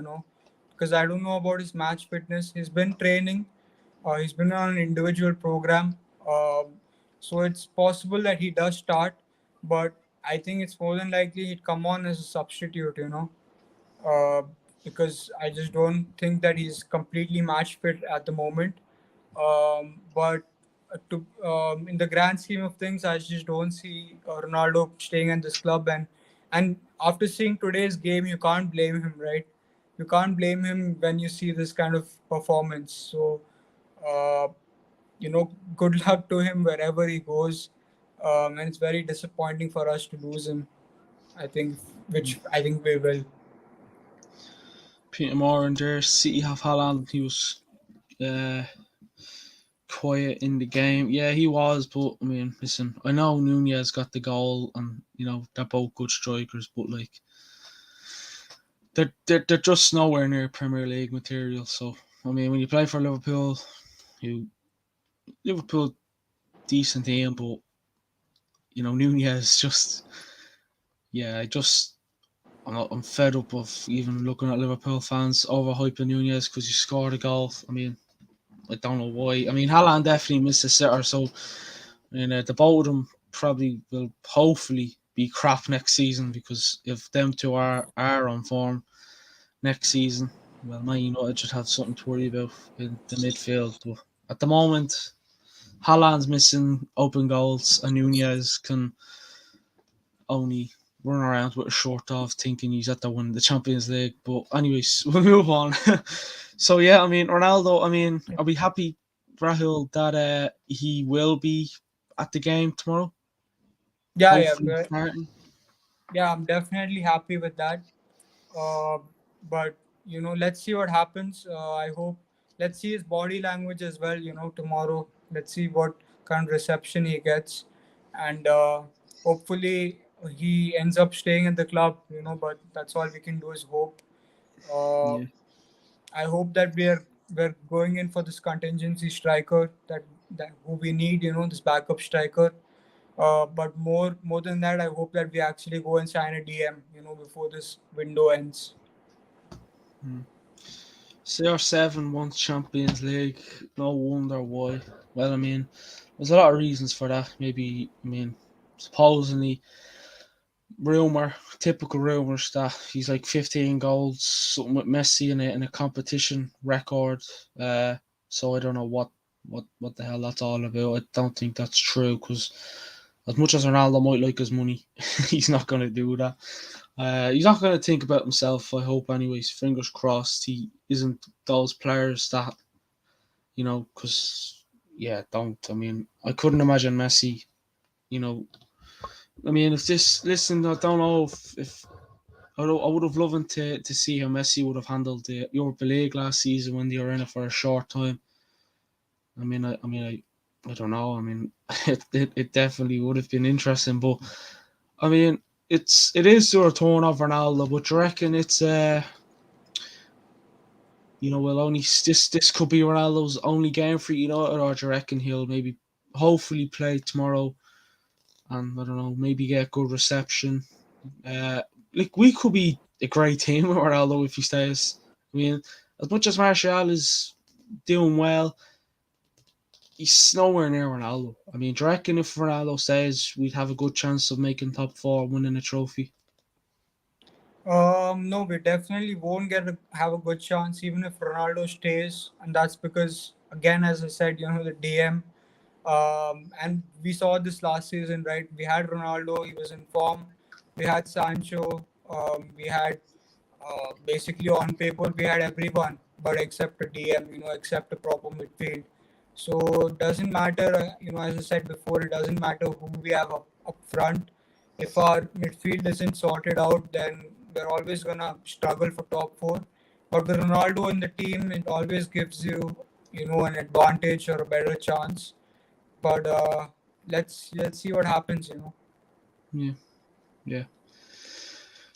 because I don't know about his match fitness. He's been training, he's been on an individual program. So it's possible that he does start, but I think it's more than likely he'd come on as a substitute, uh, because I just don't think that he's completely match fit at the moment. But to in the grand scheme of things, I just don't see Ronaldo staying at this club. And after seeing today's game, you can't blame him, right? you can't blame him when you see this kind of performance. So, uh, good luck to him wherever he goes. And it's very disappointing for us to lose him. I think, which I think we will. Peter Moore and there, City have Haaland. He was uh, quiet in the game. Yeah, he was, but I mean, listen, I know Nunez got the goal, and they're both good strikers, but like they're just nowhere near Premier League material. So I mean, when you play for Liverpool, you Liverpool decent team, but Nunez just I'm fed up of even looking at Liverpool fans overhyping Nunez because he scored a goal. I mean, I don't know why. I mean, Haaland definitely missed a sitter, so the both of them probably will hopefully be crap next season because if them two are on form next season, well, Man United should have something to worry about in the midfield. But at the moment, Haaland's missing open goals, and Nunez can only run around with a short off thinking he's at the win the Champions League. But anyways, we'll move on. So yeah, I mean Ronaldo, I mean, are we happy, Rahul, that he will be at the game tomorrow? Yeah, yeah, Hopefully starting. yeah. I'm definitely happy with that. Uh, but let's see what happens. I hope, let's see his body language as well. Tomorrow, let's see what kind of reception he gets, and hopefully he ends up staying in the club. But that's all we can do is hope. Uh, Yeah. I hope that we're going in for this contingency striker that who we need. This backup striker. But more than that, I hope that we actually go and sign a DM. Before this window ends. Hmm. CR7 won Champions League. No wonder why. Well, I mean, there's a lot of reasons for that. Maybe, I mean, supposedly typical rumors that he's like 15 goals, something with Messi in a competition record. So I don't know what the hell that's all about. I don't think that's true because as much as Ronaldo might like his money, he's not going to do that. He's not going to think about himself. I hope, anyways. Fingers crossed, he isn't those players that because don't. I mean, I couldn't imagine Messi. You know, I mean, if this listen, I don't know if I would have loved to see how Messi would have handled the Europa League last season when they were in it for a short time. I don't know. I mean, it definitely would have been interesting, but I mean, it is the return of Ronaldo. But do you reckon it's well, only this could be Ronaldo's only game for United, or do you reckon he'll maybe hopefully play tomorrow and I don't know, maybe get good reception. Like we could be a great team with Ronaldo if he stays. I mean, as much as Martial is doing well, he's nowhere near Ronaldo. I mean, do you reckon if Ronaldo stays, we'd have a good chance of making top four, winning a trophy? No, we definitely won't have a good chance even if Ronaldo stays, and that's because, again, as I said, the DM. And we saw this last season, right? We had Ronaldo, he was in form. We had Sancho. We had basically on paper we had everyone, but except a DM, except a proper midfield. So it doesn't matter, as I said before, it doesn't matter who we have up front. If our midfield isn't sorted out, then we're always gonna struggle for top four. But with Ronaldo in the team, it always gives you, an advantage or a better chance. But let's see what happens. Yeah, yeah.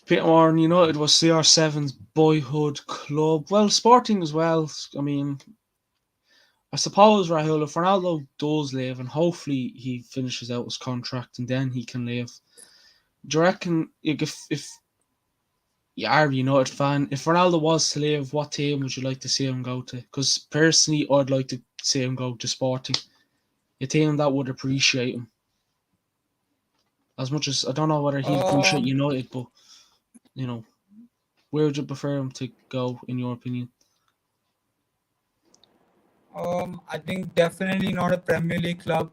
Peter Warren United was CR7's boyhood club. Well, Sporting as well. I mean, I suppose Rahul, if Ronaldo does leave, and hopefully he finishes out his contract and then he can leave, do you reckon like, if you are a United fan, if Ronaldo was to leave, what team would you like to see him go to? Because personally, I'd like to see him go to Sporting, a team that would appreciate him. As much as I don't know whether he'd appreciate Um, United, but you know, where would you prefer him to go, in your opinion? I think definitely not a Premier League club.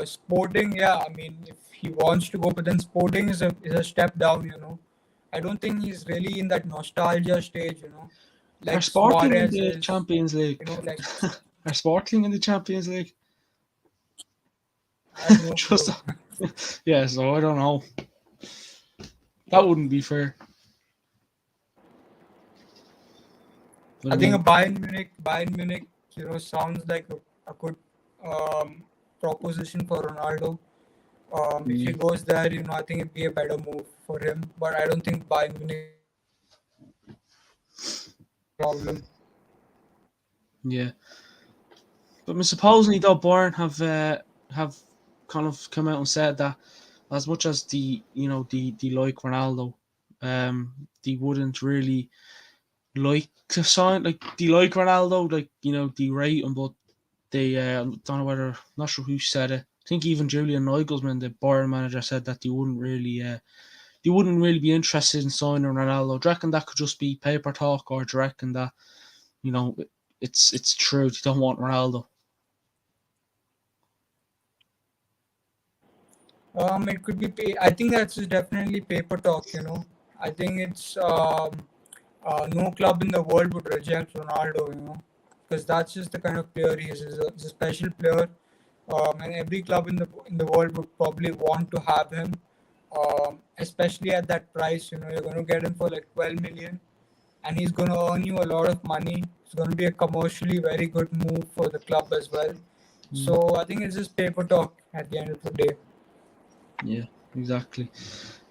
Sporting, yeah. I mean, if he wants to go, but then Sporting is a step down. I don't think he's really in that nostalgia stage, Are like Sporting in Suarez the is, Champions League? like Are Sporting in the Champions League? I have no Just clue. yeah, so I don't know. That wouldn't be fair. But I I think a mean, Bayern Munich, sounds like a good um, proposition for Ronaldo. If he mm, goes there, I think it'd be a better move for him. But I don't think Bayern Munich problem. yeah. But I mean, supposedly though, Bayern have kind of come out and said that as much as the like Ronaldo, they wouldn't really like to sign like they like Ronaldo, like they rate him, but they don't know whether not sure who said it. I think even Julian Nagelsmann, the Bayern manager, said that they wouldn't really be interested in signing Ronaldo. Do you reckon that could just be paper talk, or do you reckon that you know it's true they don't want Ronaldo? It could be. I think that's definitely paper talk. I think it's no club in the world would reject Ronaldo. Because that's just the kind of player he is. He's a special player, and every club in the world would probably want to have him, especially at that price. You're going to get him for like 12 million, and he's going to earn you a lot of money. It's going to be a commercially very good move for the club as well. Mm, So I think it's just paper talk at the end of the day. yeah, exactly.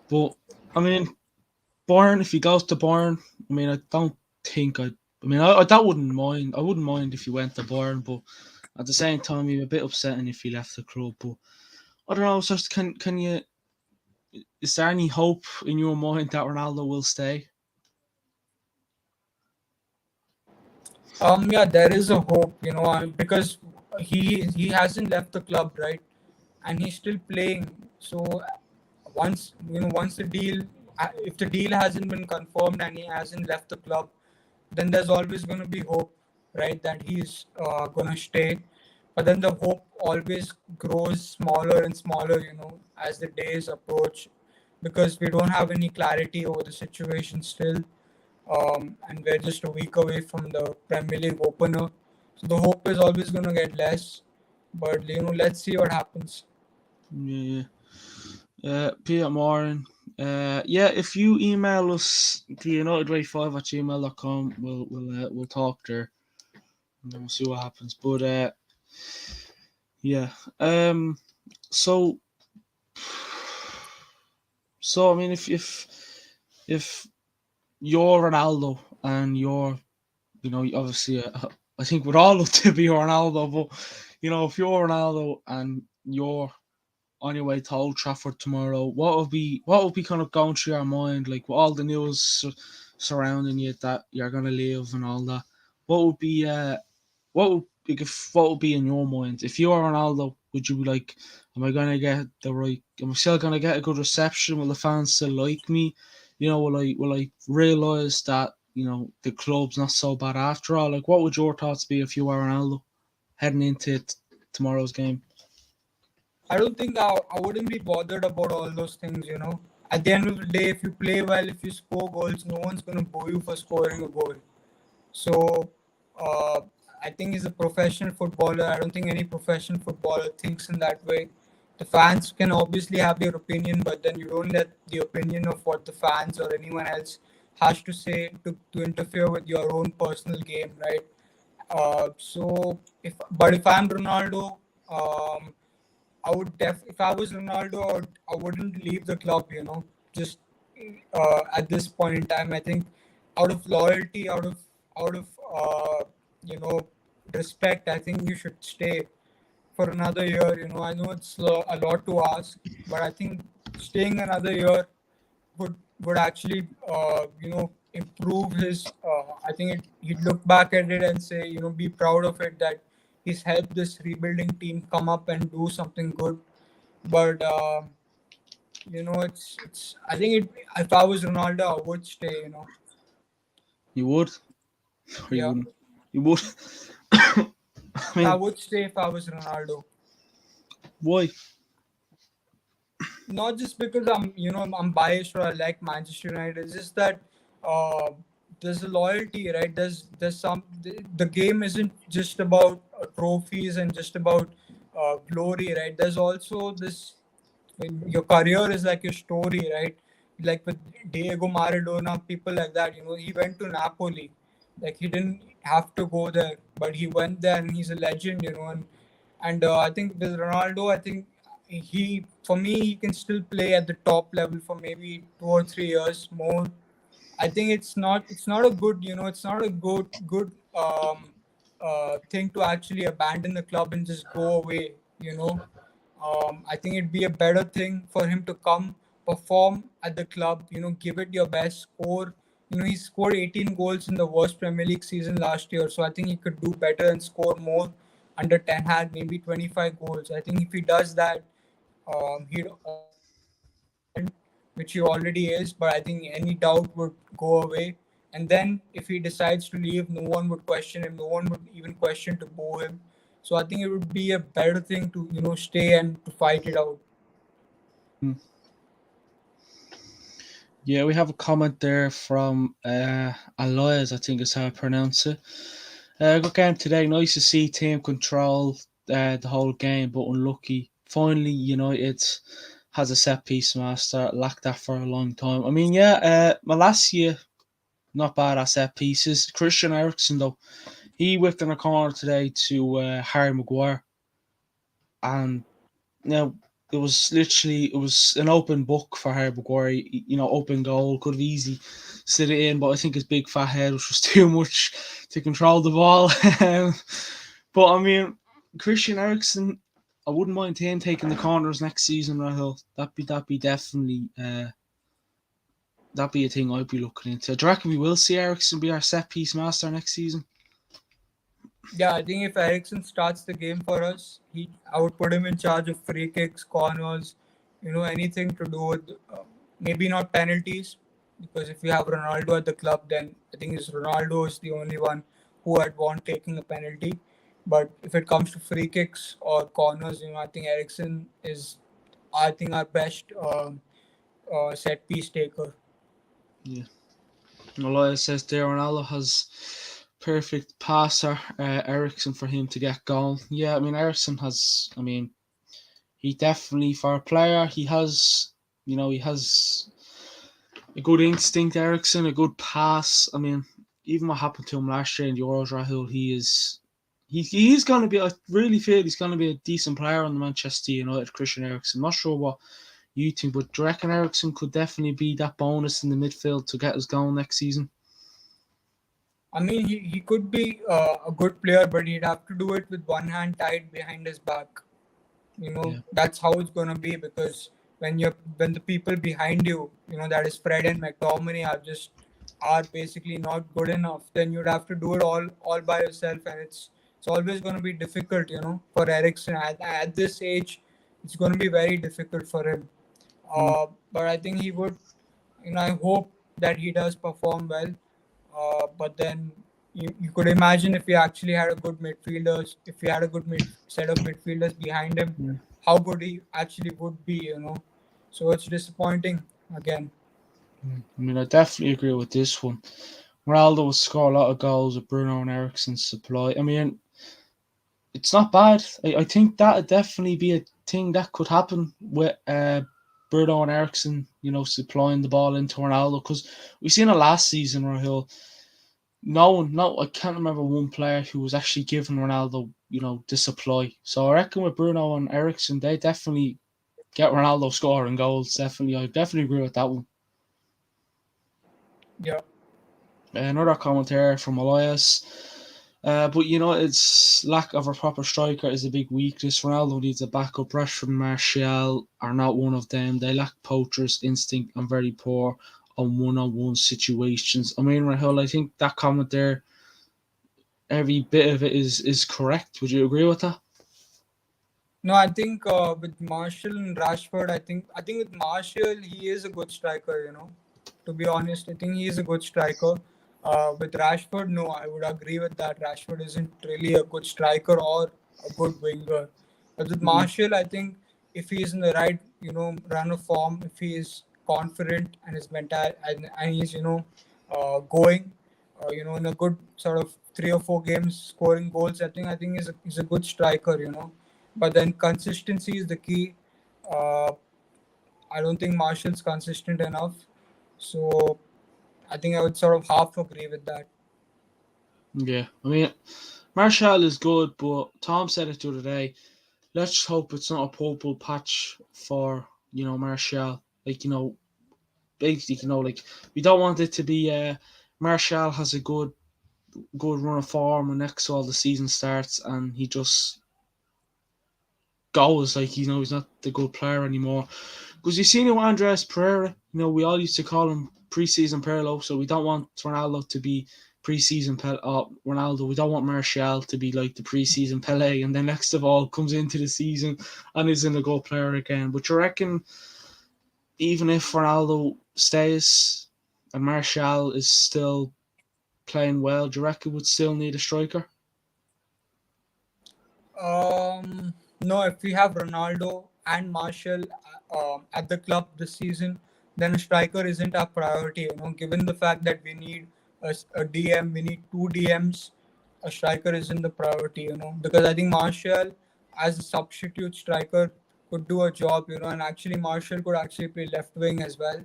But I mean, Bayern, if he goes to Bayern, I mean, I don't think I. I mean, I that wouldn't mind. I wouldn't mind if he went to Bayern, but at the same time, it'd be a bit upsetting if he left the club. But I don't know. So can you? Is there any hope in your mind that Ronaldo will stay? Yeah, there is a hope, because he hasn't left the club, right? And he's still playing. So once the deal, if the deal hasn't been confirmed and he hasn't left the club, then there's always going to be hope, right? That he's going to stay. But then the hope always grows smaller and smaller, as the days approach, because we don't have any clarity over the situation still, and we're just a week away from the Premier League opener. So the hope is always going to get less. But let's see what happens. Yeah. Peter Moran. Yeah, if you email us to unitedway5@gmail.com, we'll talk there and then we'll see what happens. But yeah. So I mean, if you're Ronaldo and you're obviously I think we'd all love to be Ronaldo, but if you're Ronaldo and you're on your way to Old Trafford tomorrow, what would be kind of going through your mind, like with all the news surrounding you that you're gonna leave and all that? What would be what would be in your mind if you are Ronaldo? Would you be like, am I gonna get the right? Am I still gonna get a good reception? Will the fans still like me? Will I realize that the club's not so bad after all? Like, what would your thoughts be if you were Ronaldo heading into tomorrow's game? I don't think I wouldn't be bothered about all those things, At the end of the day, if you play well, if you score goals, no one's going to boo you for scoring a goal. So uh, I think he's a professional footballer. I don't think any professional footballer thinks in that way. The fans can obviously have their opinion, but then you don't let the opinion of what the fans or anyone else has to say to interfere with your own personal game, right? If I'm Ronaldo, if I was Ronaldo, I wouldn't leave the club, just at this point in time. I think out of loyalty, out of you know, respect, I think you should stay for another year. I know it's a lot to ask, but I think staying another year would actually improve his. I think he'd look back at it and say, be proud of it that he's helped this rebuilding team come up and do something good. But it's. I think if I was Ronaldo, I would stay. You would, or you Yeah, wouldn't? You would. I I mean, would stay if I was Ronaldo. why? not just because I'm biased or I like Manchester United. It's just that uh, there's a loyalty, right? There's some the game isn't just about trophies and just about glory, right? There's also this your career is like your story, right? Like with Diego Maradona, people like that. He went to Napoli, like he didn't have to go there, but he went there and he's a legend. And I think with Ronaldo, I think for me, he can still play at the top level for maybe 2 or 3 years more. I think it's not a good it's not a good thing to actually abandon the club and just go away. I think it'd be a better thing for him to come perform at the club. Give it your best, score. He scored 18 goals in the worst Premier League season last year, so I think he could do better and score more under Ten Hag, maybe 25 goals. I think if he does that, he'd already be a legend, which he already is. But I think any doubt would go away. And then if he decides to leave, no one would question him. No one would even question to boo him. So I think it would be a better thing to stay and to fight it out. Mm. Yeah, we have a comment there from Aloyas, I think is how I pronounce it. Good game today. Nice to see team control the whole game, but unlucky. Finally, United has a set piece master. Lacked that for a long time. I mean, yeah, Malacia, not bad at set pieces. Christian Eriksen, though, he whipped in a corner today to Harry Maguire. And now it was an open book for Harry Maguire. Open goal, could have easily slid it in, but I think his big fat head was just too much to control the ball. But I mean, Christian Eriksen, I wouldn't mind him taking the corners next season, Rahul. That'd be definitely that'd be a thing I'd be looking into. Do you reckon we will see Eriksen be our set piece master next season? Yeah, I think if Ericsson starts the game for us, I would put him in charge of free kicks, corners, anything to do with maybe not penalties, because if you have Ronaldo at the club, then I think Ronaldo is the only one who I'd want taking a penalty. But if it comes to free kicks or corners, I think Ericsson is, I think, our best set piece taker. Yeah. Elias says there Ronaldo has perfect passer Ericsson for him to get going. Yeah, I mean Ericsson has. I mean, he definitely for a player he has. He has a good instinct. Ericsson, a good pass. I mean, even what happened to him last year in the Euros, Rahul, he's going to be. I really feel he's going to be a decent player on the Manchester United. Christian Eriksen. Not sure what you think, but do you reckon Eriksen could definitely be that bonus in the midfield to get us going next season? I mean, he could be a good player, but he'd have to do it with one hand tied behind his back. Yeah. That's how it's gonna be, because when the people behind you, that is Fred and McTominay, are basically not good enough, then you'd have to do it all by yourself, and it's always gonna be difficult, for Ericsson at this age. It's gonna be very difficult for him. Mm. But I think he would. I hope that he does perform well. But then you could imagine if he actually had a good midfielders, if he had a good set of midfielders behind him, Yeah. how good he actually would be. So it's disappointing again. I mean, I definitely agree with this one. Ronaldo will score a lot of goals with Bruno and Eriksen's supply. I mean, it's not bad. I think that would definitely be a thing that could happen with Bruno and Eriksen, supplying the ball into Ronaldo. Because we seen it last season, Rahul. No, I can't remember one player who was actually giving Ronaldo, the supply. So I reckon with Bruno and Eriksen, they definitely get Ronaldo scoring goals. Definitely, I definitely agree with that one. Yeah. Another commentary from Elias. But its lack of a proper striker is a big weakness. Ronaldo needs a backup. Rashford and Martial are not one of them. They lack poacher's instinct and very poor on one-on-one situations. I mean, Rahul, I think that comment there, every bit of it is correct. Would you agree with that? No, I think with Marshall and Rashford, I think with Marshall, he is a good striker. To be honest, I think he is a good striker. With Rashford, no, I would agree with that. Rashford isn't really a good striker or a good winger. But with Mm. Marshall, I think if he is in the right, run of form, if he is confident and his mental and he's, going, in a good sort of 3 or 4 games scoring goals. I think he's a good striker. But then consistency is the key. Uh, I don't think Marshall's consistent enough. So I think I would sort of half agree with that. Yeah, I mean, Marshall is good, but Tom said it the other day. Let's just hope it's not a purple patch for Marshall. Like basically, like we don't want it to be. Marshall has a good run of form, and next all the season starts, and he just goes like he's not the good player anymore. Because you seen it with Andres Pereira. We all used to call him preseason Pirlo, so we don't want Ronaldo to be preseason Ronaldo. We don't want Martial to be like the preseason Pele, and then next of all comes into the season and isn't a good player again. But you reckon even if Ronaldo stays and Martial is still playing well, do you reckon would still need a striker? No, if we have Ronaldo and Marshall at the club this season, then a striker isn't our priority. Given the fact that we need a DM, we need two DMs, a striker isn't the priority. Because I think Marshall, as a substitute striker, could do a job. And actually Marshall could actually play left wing as well.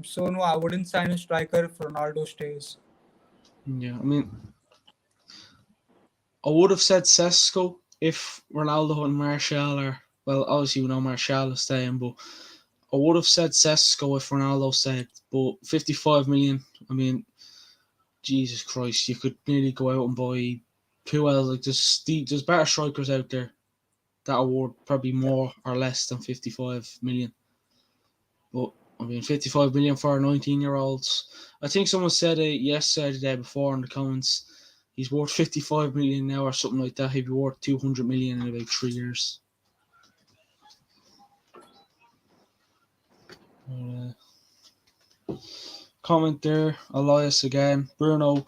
So no, I wouldn't sign a striker if Ronaldo stays. Yeah, I mean, I would have said Sesko if Ronaldo and Martial are, well, obviously we know Martial is staying, but I would have said Sesko if Ronaldo stayed. But 55 million, I mean, Jesus Christ, you could nearly go out and buy who else? Like there's better strikers out there that are worth probably more or less than 55 million. But I mean, 55 million for 19-year-olds. I think someone said it yesterday, the day before in the comments. He's worth 55 million now or something like that. He'd be worth 200 million in about 3 years. Uh, Comment there, Elias again. Bruno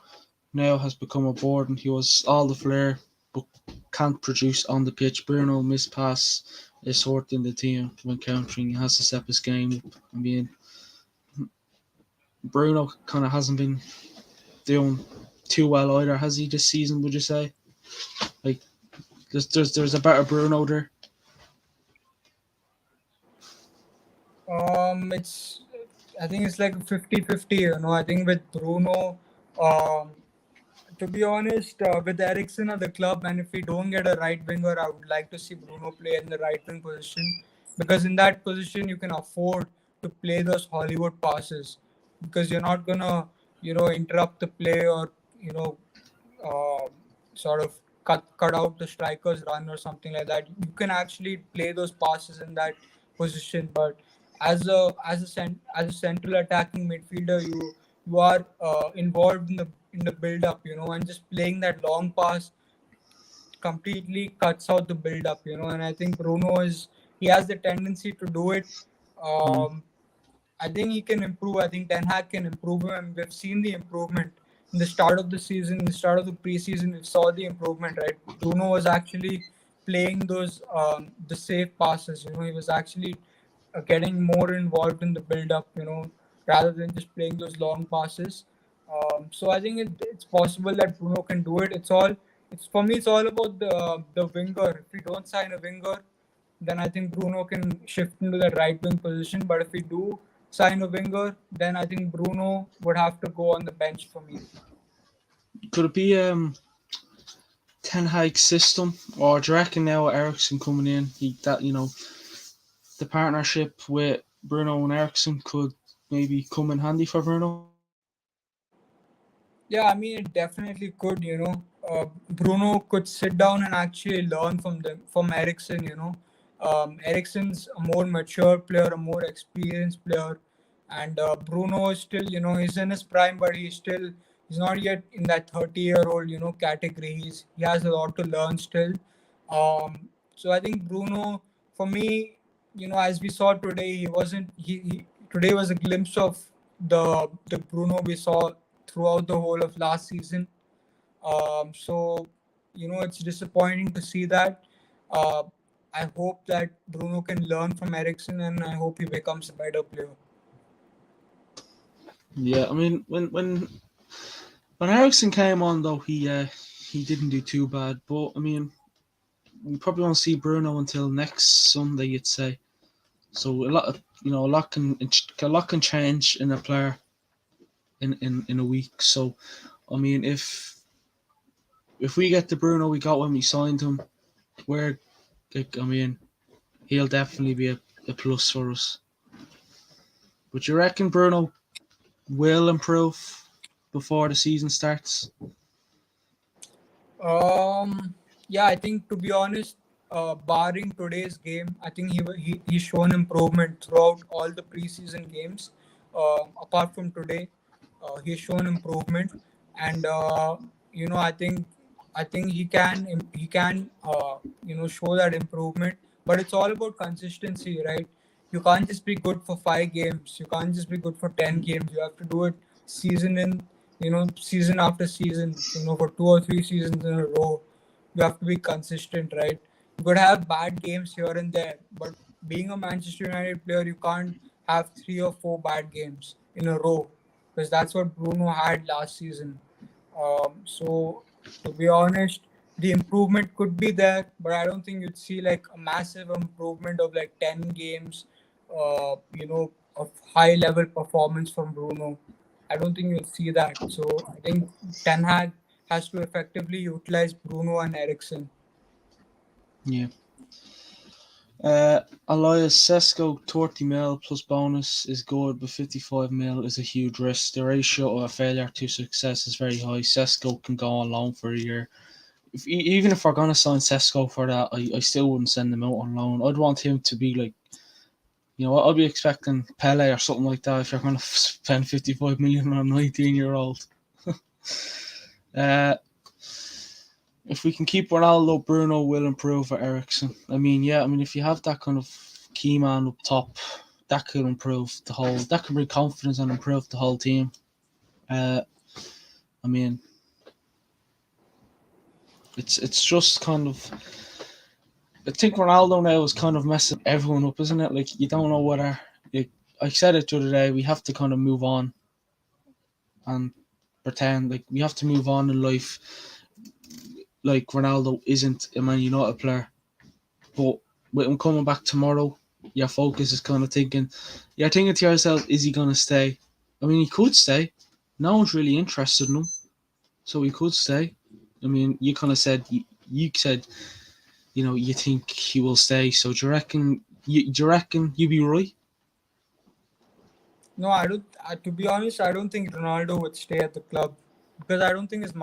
now has become a burden. He was all the flair, but can't produce on the pitch. Bruno miss pass is hurting the team when countering. He has to step his game up. I mean, Bruno kind of hasn't been doing too well either, has he, this season? Would you say? Like, there's a better Bruno there. It's I think it's like 50-50. I think with Bruno, um, to be honest, with Ericsson at the club, and if we don't get a right winger, I would like to see Bruno play in the right wing position, because in that position you can afford to play those Hollywood passes, because you're not gonna interrupt the play, or you know uh, sort of cut out the striker's run or something like that. You can actually play those passes in that position. But as a central attacking midfielder, you are involved in the build up, and just playing that long pass completely cuts out the build up, and I think Bruno he has the tendency to do it. Mm. um, I think he can improve. I think Ten Hag can improve him, and we've seen the improvement in the start of the season, in the start of the preseason. We saw the improvement, right? Bruno was actually playing those the safe passes. He was actually getting more involved in the build-up. Rather than just playing those long passes. So I think it's possible that Bruno can do it. It's for me. It's all about the winger. If we don't sign a winger, then I think Bruno can shift into the right wing position. But if we do sign a winger, then I think Bruno would have to go on the bench for me. Could it be Ten Hag system, or do you reckon now Ericsson coming in, the partnership with Bruno and Ericsson could maybe come in handy for Bruno? Yeah, I mean, it definitely could. Bruno could sit down and actually learn from Ericsson. Ericsson's a more mature player, a more experienced player, and Bruno is still, he's in his prime, but he's not yet in that 30-year-old, category. He has a lot to learn still. So I think Bruno, for me, as we saw today, he wasn't. He today was a glimpse of the Bruno we saw throughout the whole of last season. So it's disappointing to see that. Uh, I hope that Bruno can learn from Eriksen, and I hope he becomes a better player. Yeah, I mean when Ericsson came on though, he didn't do too bad. But I mean, we probably won't see Bruno until next Sunday, you'd say. So a lot of a lot can change in a player in a week. So I mean, if we get the Bruno we got when we signed him, we're like, I mean, he'll definitely be a plus for us. But you reckon Bruno will improve before the season starts? Yeah, I think to be honest, barring today's game, I think he's shown improvement throughout all the preseason games. Apart from today, he's shown improvement, and I think he can show that improvement. But it's all about consistency, right? You can't just be good for 5 games. You can't just be good for 10 games. You have to do it season in, season after season. For 2 or 3 seasons in a row. You have to be consistent, right? You could have bad games here and there, but being a Manchester United player, you can't have 3 or 4 bad games in a row, because that's what Bruno had last season. So to be honest, the improvement could be there, but I don't think you'd see like a massive improvement of like 10 games, of high level performance from Bruno. I don't think you'll see that. So I think Ten Hag has to effectively utilize Bruno and Ericsson. Yeah. Elias Sesko 30 mil plus bonus is good, but 55 mil is a huge risk. The ratio of failure to success is very high. Sesko can go on loan for a year. Even if we're gonna sign Sesko for that, I still wouldn't send him out on loan. I'd want him to be like, I'd be expecting Pele or something like that if you're gonna spend 55 million on a 19-year-old. uh, if we can keep Ronaldo, Bruno will improve for Ericsson. I mean, yeah, I mean, if you have that kind of key man up top, that could improve the whole. That could bring confidence and improve the whole team. Uh, I mean, it's just kind of. I think Ronaldo now is kind of messing everyone up, isn't it? Like you don't know whether. Like, I said it the other day. We have to kind of move on and pretend like we have to move on in life. Like Ronaldo isn't a Man United player. But with him coming back tomorrow, your focus is kind of thinking, you're thinking to yourself, is he going to stay? I mean, he could stay. No one's really interested in him, so he could stay. I mean, you kind of said, you said, you think he will stay. So do you reckon you'd be right? No, I don't. To be honest, I don't think Ronaldo would stay at the club, because I don't think his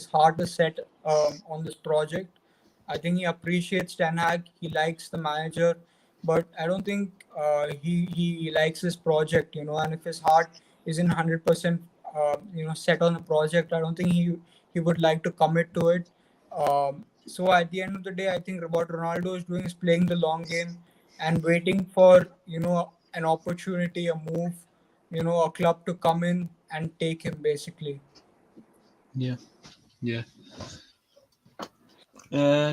heart is set on this project. I think he appreciates Ten Hag. He likes the manager, but I don't think he likes this project. And if his heart isn't 100% set on the project, I don't think he would like to commit to it. So at the end of the day, I think what Ronaldo is doing is playing the long game and waiting for an opportunity, a move, a club to come in and take him basically. Yeah, yeah.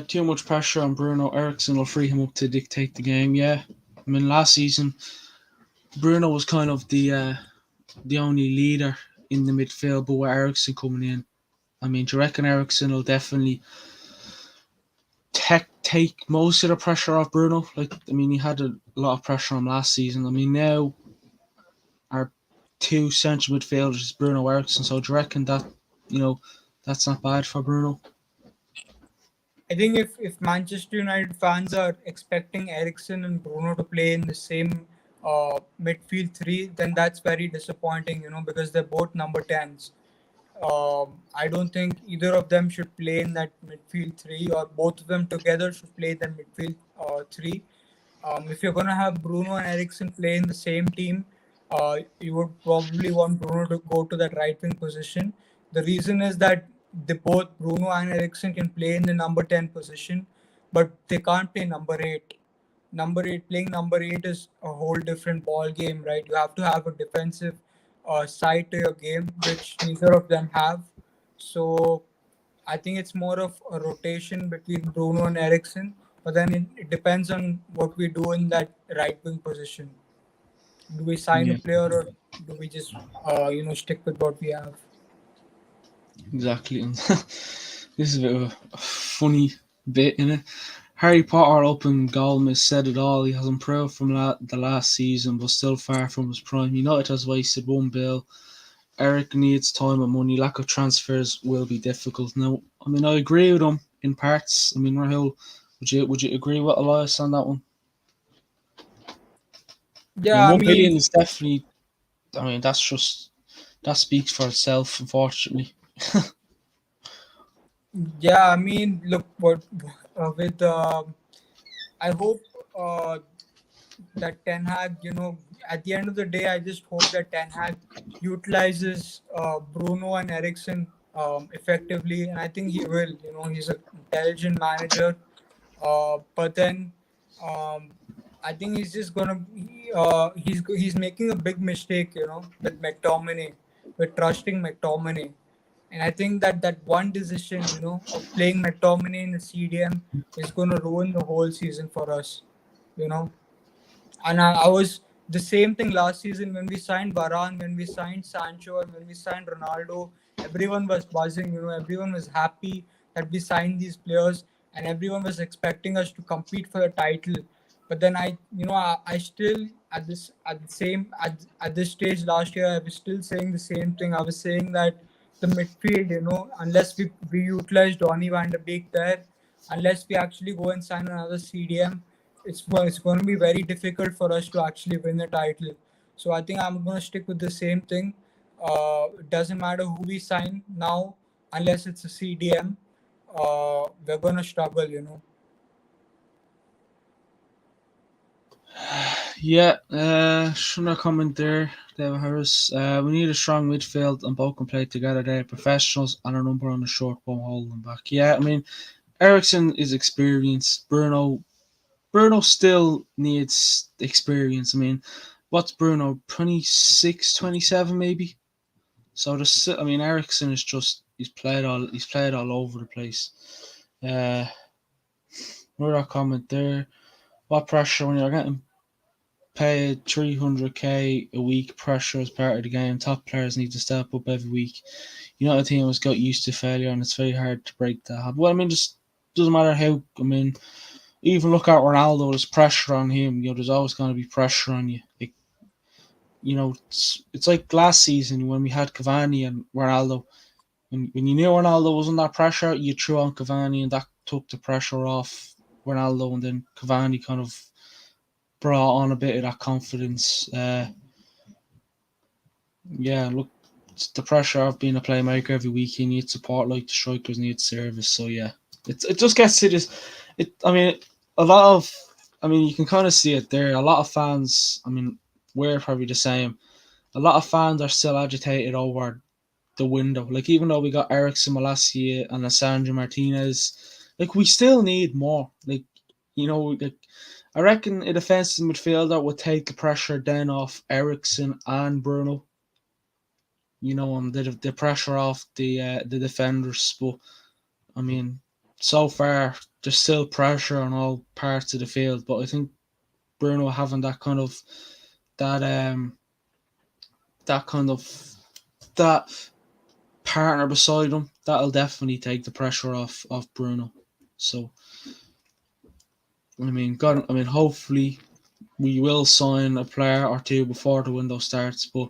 Too much pressure on Bruno. Ericsson will free him up to dictate the game. Yeah, I mean, last season Bruno was kind of the only leader in the midfield, but with Ericsson coming in, I mean, do you reckon Ericsson will definitely take most of the pressure off Bruno? Like, I mean, he had a lot of pressure on him last season. I mean, now our two central midfielders is Bruno Ericsson. So do you reckon that that's not bad for Bruno? I think if Manchester United fans are expecting Eriksen and Bruno to play in the same midfield three, then that's very disappointing, because they're both number 10s. I don't think either of them should play in that midfield three, or both of them together should play in the midfield three. If you're going to have Bruno and Ericsson play in the same team, you would probably want Bruno to go to that right wing position. The reason is that both Bruno and Ericsson can play in the number 10 position, but they can't play number 8. Playing number 8 is a whole different ball game, right? You have to have a defensive side to your game, which neither of them have. So I think it's more of a rotation between Bruno and Ericsson. But then it depends on what we do in that right wing position. Do we sign a Yeah, player or do we just stick with what we have? exactly. And this is a bit of a funny bit in it. Harry Potter open goal miss said it all. He has improved from the last season, but still far from his prime. United has wasted one bill. Eric needs time and money. Lack of transfers will be difficult. Now, I mean, I agree with him in parts. I mean, Rahul, would you agree with Elias on that one? I mean, Yeah, I 1 billion mean, is definitely. I mean, that speaks for itself. Unfortunately, yeah, I mean, look, what with I hope that Ten Hag, at the end of the day, I just hope that Ten Hag utilizes Bruno and Ericsson effectively, and I think he will. He's an intelligent manager, but then um, I think he's just he's making a big mistake, with McTominay, with trusting McTominay. And I think that one decision, of playing McTominay in the CDM is going to ruin the whole season for us. You know, and I was the same thing last season when we signed Varane, when we signed Sancho, and when we signed Ronaldo. Everyone was buzzing, everyone was happy that we signed these players, and everyone was expecting us to compete for the title. But then I still at the same at this stage last year, I was still saying the same thing. I was saying that the midfield, unless we utilize Donny van de Beek there, unless we actually go and sign another CDM, it's going to be very difficult for us to actually win the title. So I think I'm going to stick with the same thing. It doesn't matter who we sign now, unless it's a CDM. We're going to struggle. yeah. Shouldn't I comment there, David Harris? We need a strong midfield and both can play together. They're professionals and a number on the short won't hold them back. Yeah, I mean, Ericsson is experienced. Bruno still needs experience. I mean, what's Bruno? 26, 27 maybe? So I mean, Ericsson is just he's played all over the place. Uh, another comment there. What pressure when you're getting paid 300k a week? Pressure is part of the game. Top players need to step up every week. The team has got used to failure, and it's very hard to break that habit. Well, I mean, just doesn't matter how. I mean, even look at Ronaldo. There's pressure on him. There's always going to be pressure on you. It's like last season when we had Cavani and Ronaldo. When you knew Ronaldo was under pressure, you threw on Cavani, and that took the pressure off Ronaldo, and then Cavani kind of brought on a bit of that confidence. Yeah, look, it's the pressure of being a playmaker every week. You need support like the strikers need service. So yeah, it just gets to this. I mean, a lot of. I mean, you can kind of see it there. A lot of fans. I mean, we're probably the same. A lot of fans are still agitated over the window. Like even though we got Ericsson Malacia and Alessandro Martinez, like we still need more. Like I reckon a defensive midfielder would take the pressure then off Ericsson and Bruno. And the pressure off the defenders. But I mean, so far there's still pressure on all parts of the field. But I think Bruno having that that kind of that partner beside him, that'll definitely take the pressure off Bruno. So I mean, hopefully we will sign a player or two before the window starts, but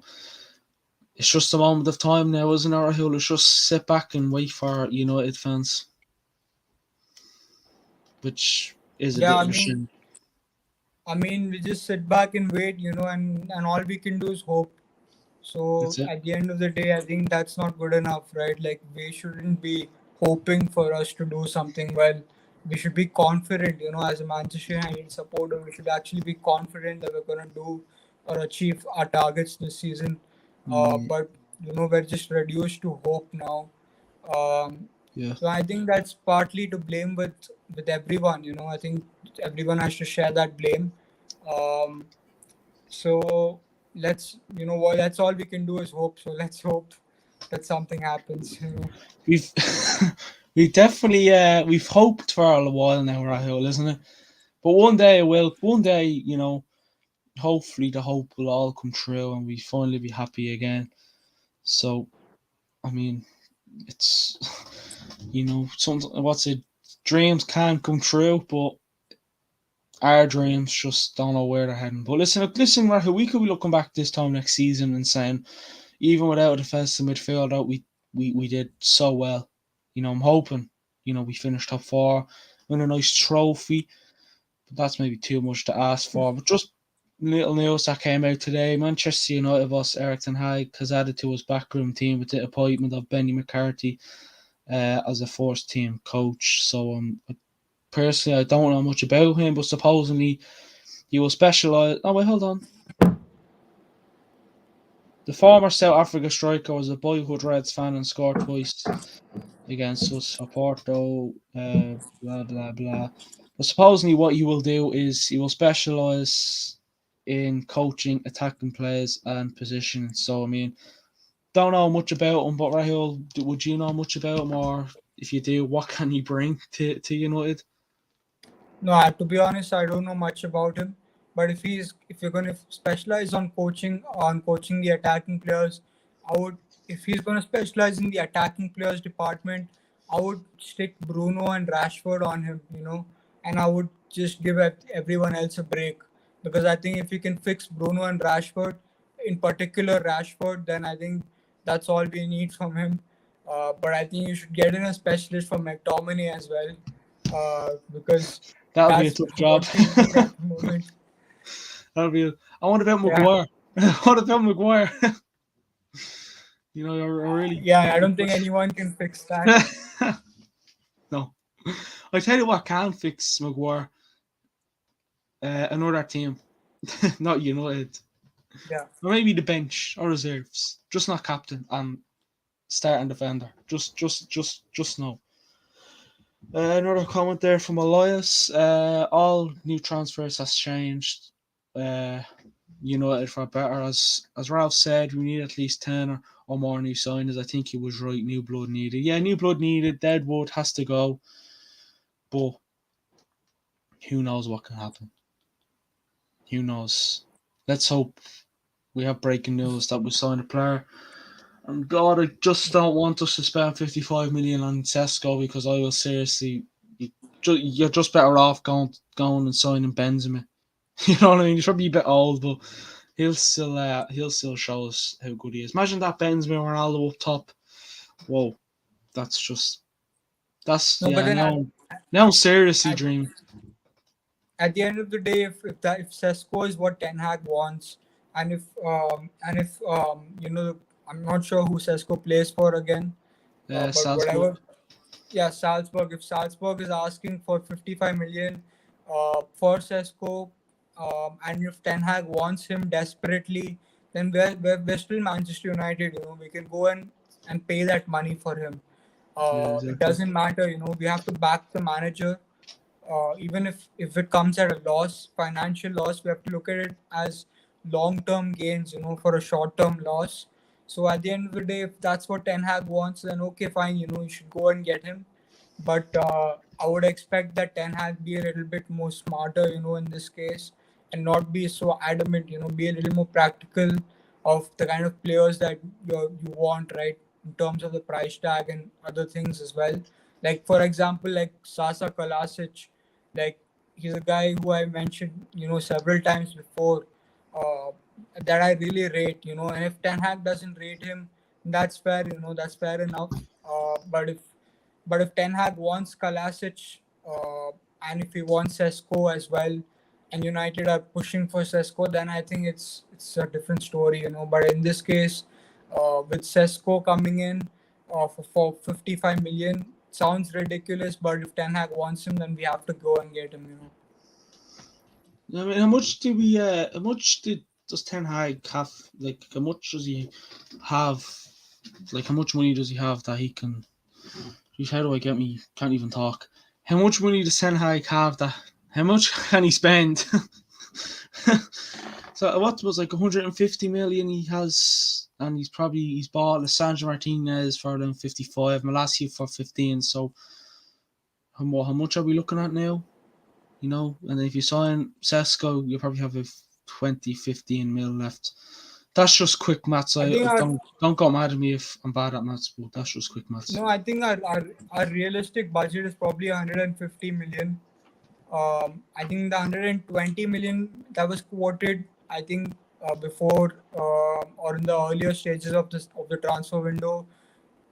it's just a moment of time now, isn't it, Rahul? Let's just sit back and wait for United fans, which is a Yeah, bit I of a mean, shame. we just sit back and wait, and all we can do is hope. That's So it. at the end of the day, I think that's not good enough, right? Like we shouldn't be hoping for us to do something well. We should be confident, as a Manchester United supporter, we should actually be confident that we're gonna do or achieve our targets this season. Mm, But we're just reduced to hope now. Um, yeah. so I think that's partly to blame with everyone. I think everyone has to share that blame. Um, so what, that's all we can do is hope. So let's hope that something happens. We've We definitely we've hoped for a while now, Rahul, isn't it? But one day it will. One day, hopefully the hope will all come true and we finally be happy again. So, I mean, it's some what's it? Dreams can come true, but our dreams just don't know where they're heading. But listen, Rahul, we could be looking back this time next season and saying, even without a defensive midfield we did so well. I'm hoping, we finish top four, win a nice trophy. But that's maybe too much to ask for. But just little news that came out today: Manchester United boss Eric Ten Hag has added to his backroom team with the appointment of Benny McCarthy as a first team coach. So personally, I don't know much about him, but supposedly he will specialise. Oh wait, hold on. The former South Africa striker was a boyhood Reds fan and scored twice against us for Porto. Blah blah blah. But supposedly, what he will do is he will specialise in coaching attacking players and positions. So I mean, don't know much about him, but Rahul, would you know much about him, or if you do, what can he bring to United? No, to be honest, I don't know much about him. But if you're going to specialize on coaching the attacking players, I would. If he's going to specialize in the attacking players department, I would stick Bruno and Rashford on him. And I would just give everyone else a break, because I think if you can fix Bruno and Rashford, in particular Rashford, then I think that's all we need from him. But I think you should get in a specialist for McTominay as well, because That'll be a that's tough job. what we need at the moment. That'll be. I want about Yeah, Maguire. What about Maguire? You're really. yeah. I don't think anyone can fix that. No. I tell you what can fix Maguire. Another team, not United, Yeah. or maybe the bench or reserves. Just not captain and starting defender. Just no. Another comment there from Elias. All new transfers has changed. United for better. As Ralph said, we need at least 10 or more new signings. I think he was right. New blood needed. Yeah, new blood needed. Deadwood has to go. But who knows what can happen? Who knows? Let's hope we have breaking news that we signed a player. And God, I just don't want us to spend 55 million on Sesko, because I will seriously. You're just better off going and signing Benzema. You know what I mean? He's probably a bit old, but he'll still show us how good he is. Imagine that Benzema Ronaldo up top. Whoa, that's No, but yeah. then Now I'm seriously at, dreaming. at the end of the day, if Sesko is what Ten Hag wants, and if I'm not sure who Sesko plays for again, but Salzburg. whatever. Yeah, Salzburg. If Salzburg is asking for 55 million for Sesko, and if Ten Hag wants him desperately, then we're still Manchester United. We can go and pay that money for him. Yeah, It exactly. doesn't matter. We have to back the manager, even if it comes at a loss, financial loss. We have to look at it as long term gains, for a short term loss. So at the end of the day, if that's what Ten Hag wants, then okay, fine. You should go and get him. But I would expect that Ten Hag be a little bit more smarter, in this case, and not be so adamant. Be a little more practical of the kind of players that you want, right? In terms of the price tag and other things as well. Like for example, like Sasa Kalasic, like he's a guy who I mentioned, several times before, uh, that I really rate, and if Ten Hag doesn't rate him, that's fair, that's fair enough. But if Ten Hag wants Kalasic, and if he wants Sesko as well, and United are pushing for Sesko, then I think it's a different story, But in this case, with Sesko coming in for 55 million, sounds ridiculous. But if Ten Hag wants him, then we have to go and get him. I mean, how much do we? How much does Ten Hag have? Like, how much does he have? Like, how much money does he have that he can? Geez, how do I get me? Can't even talk. How much money does Ten Hag have that? How much can he spend? So what was like 150 million he has, and he's bought Lissandro Martinez for around 55, Malacia for 15. So how much are we looking at now? And if you sign Sesko, you probably have a 20, 15 mil left. That's just quick maths. I I think our don't go mad at me if I'm bad at maths, but that's just quick maths. no, I think our realistic budget is probably 150 million. I think the 120 million that was quoted, I think before or in the earlier stages of the transfer window,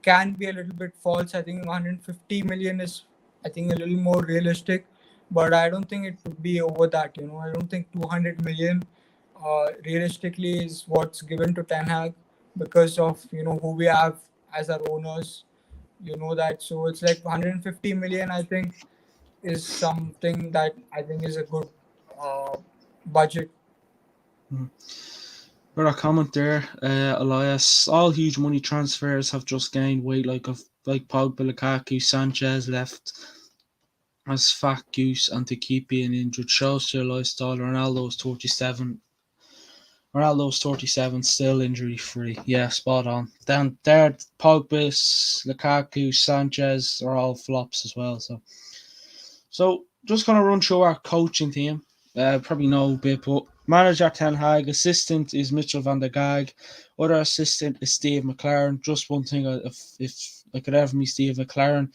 can be a little bit false. I think 150 million is, I think, a little more realistic, but I don't think it would be over that. I don't think 200 million realistically is what's given to Ten Hag because of who we have as our owners. That, so it's like 150 million. I think is something that I think is a good uh, budget. Mm. Got a comment there, Elias. All huge money transfers have just gained weight, like Pogba, Lukaku, Sanchez left as fat goose, and to keep being injured shows their lifestyle. Ronaldo's 37, still injury free. Yeah, spot on. Down there, Pogba, Lukaku, Sanchez are all flops as well. So just gonna run through our coaching team. Probably know a bit, but manager Ten Hag, assistant is Mitchell van der Gaag, other assistant is Steve McLaren. Just one thing, if I could ever meet Steve McLaren,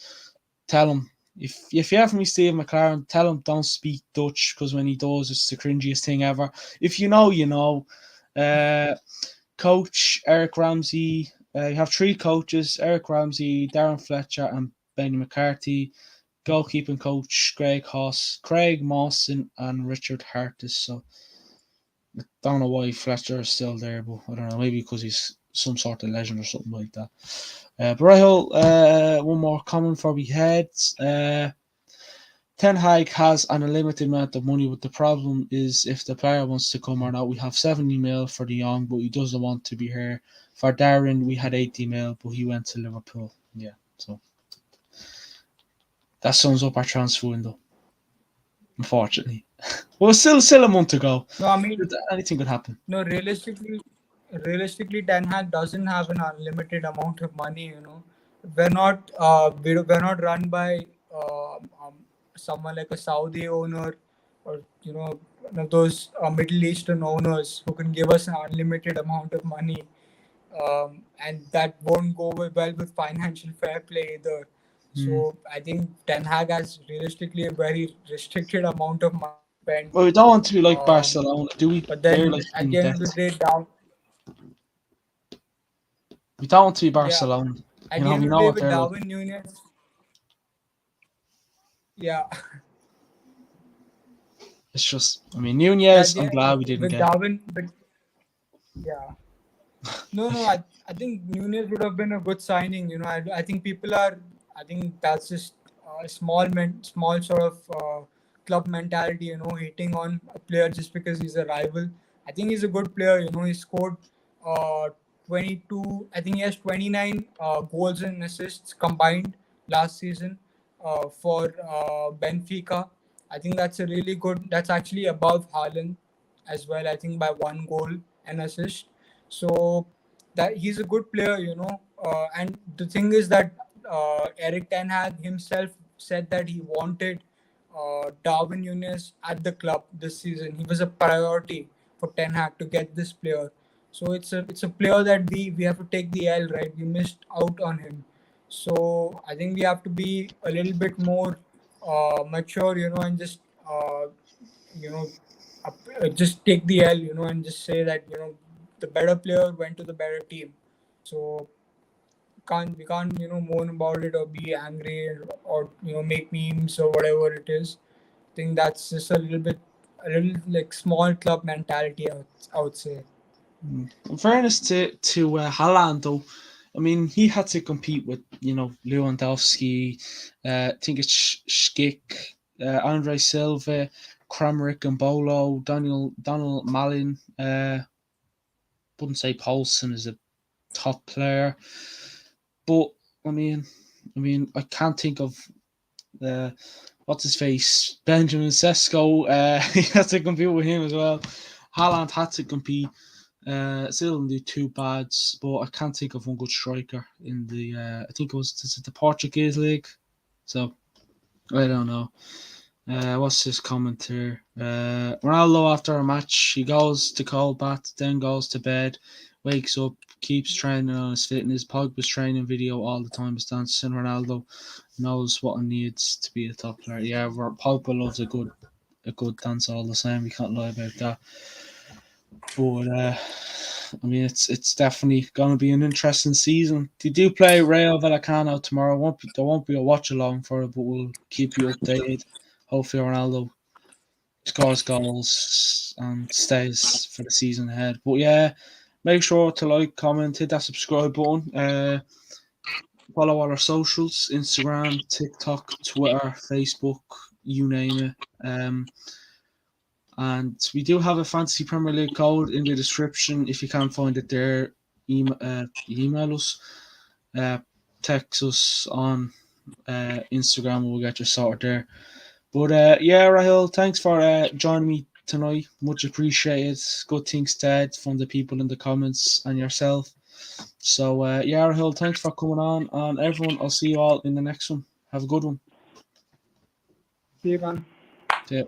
tell him if you ever meet Steve McLaren, tell him don't speak Dutch because when he does, it's the cringiest thing ever. If you know, you know. Uh, Coach Eric Ramsey. You have three coaches: Eric Ramsey, Darren Fletcher, and Benny McCarthy. Goalkeeping coach Craig Mawson, and Richard Hartis. So I don't know why Fletcher is still there, but I don't know, maybe because he's some sort of legend or something like that. But right, one more comment for we head. Ten Hag has an unlimited amount of money, but the problem is if the player wants to come or not. We have 70 mil for De Jong, but he doesn't want to be here. For Darren, we had 80 mil, but he went to Liverpool. Yeah, so that sums up our transfer window, unfortunately. Well, still a month to go. No, I mean, Anything could happen. no, realistically, Ten Hag doesn't have an unlimited amount of money. We're not run by someone like a Saudi owner or one of those Middle Eastern owners who can give us an unlimited amount of money, and that won't go well with financial fair play either. Mm. So I think Ten Hag has realistically a very restricted amount of money to spend. Well, we don't want to be like Um, Barcelona, do we? but They're then like at in the end debt. of the day, down We don't want to be yeah, Barcelona. at the end We of the know day what with they're like. Darwin Nunez, yeah, It's just, yeah, Nunez, I'm glad we didn't with get. Darwin, but yeah. No, no, I think Nunez would have been a good signing. I think people are. I think that's just small sort of club mentality. Hating on a player just because he's a rival. I think he's a good player. He scored uh, 22. I think he has 29 goals and assists combined last season for Benfica. I think that's a really good. That's actually above Haaland as well. I think by one goal and assist. So that he's a good player, and the thing is that Eric Ten Hag himself said that he wanted Darwin Nunes at the club this season. He was a priority for Ten Hag to get this player. So it's a player that we have to take the L, right? We missed out on him. So I think we have to be a little bit more mature, and just you know just take the L, and just say that the better player went to the better team. So we can't moan about it or be angry or make memes or whatever it is. I think that's just a little like small club mentality. I would say. In fairness to Haaland, though, he had to compete with Lewandowski. I think it's Schick, Andre Silva, Kramaric and Bolo, Donald Malin. Wouldn't say Paulson is a top player, but I mean, I can't think of what's his face, Benjamin Sesko. He had to compete with him as well. Haaland had to compete. Still didn't do too bad, but I can't think of one good striker in the. I think it was the Portuguese league. So I don't know. What's this comment here? Ronaldo after a match, he goes to cold bath, then goes to bed, wakes up, keeps training on his fitness. Pogba's training video all the time is dancing. Ronaldo knows what it needs to be a top player. Yeah, Pogba loves a good dance all the same. We can't lie about that. But I mean, it's definitely going to be an interesting season. They do play Rayo Vallecano tomorrow. There won't be a watch along for it, but we'll keep you updated. Hopefully, Ronaldo scores goals and stays for the season ahead. But yeah, make sure to like, comment, hit that subscribe button. Follow all our socials: Instagram, TikTok, Twitter, Facebook, you name it. And we do have a Fantasy Premier League code in the description. If you can't find it there, email us, uh, text us on Instagram, and we'll get you sorted there. But yeah, Rahul, thanks for joining me tonight. Much appreciated. Good things said from the people in the comments and yourself. So yeah, Rahul, thanks for coming on. And everyone, I'll see you all in the next one. Have a good one. See you, man. Yeah.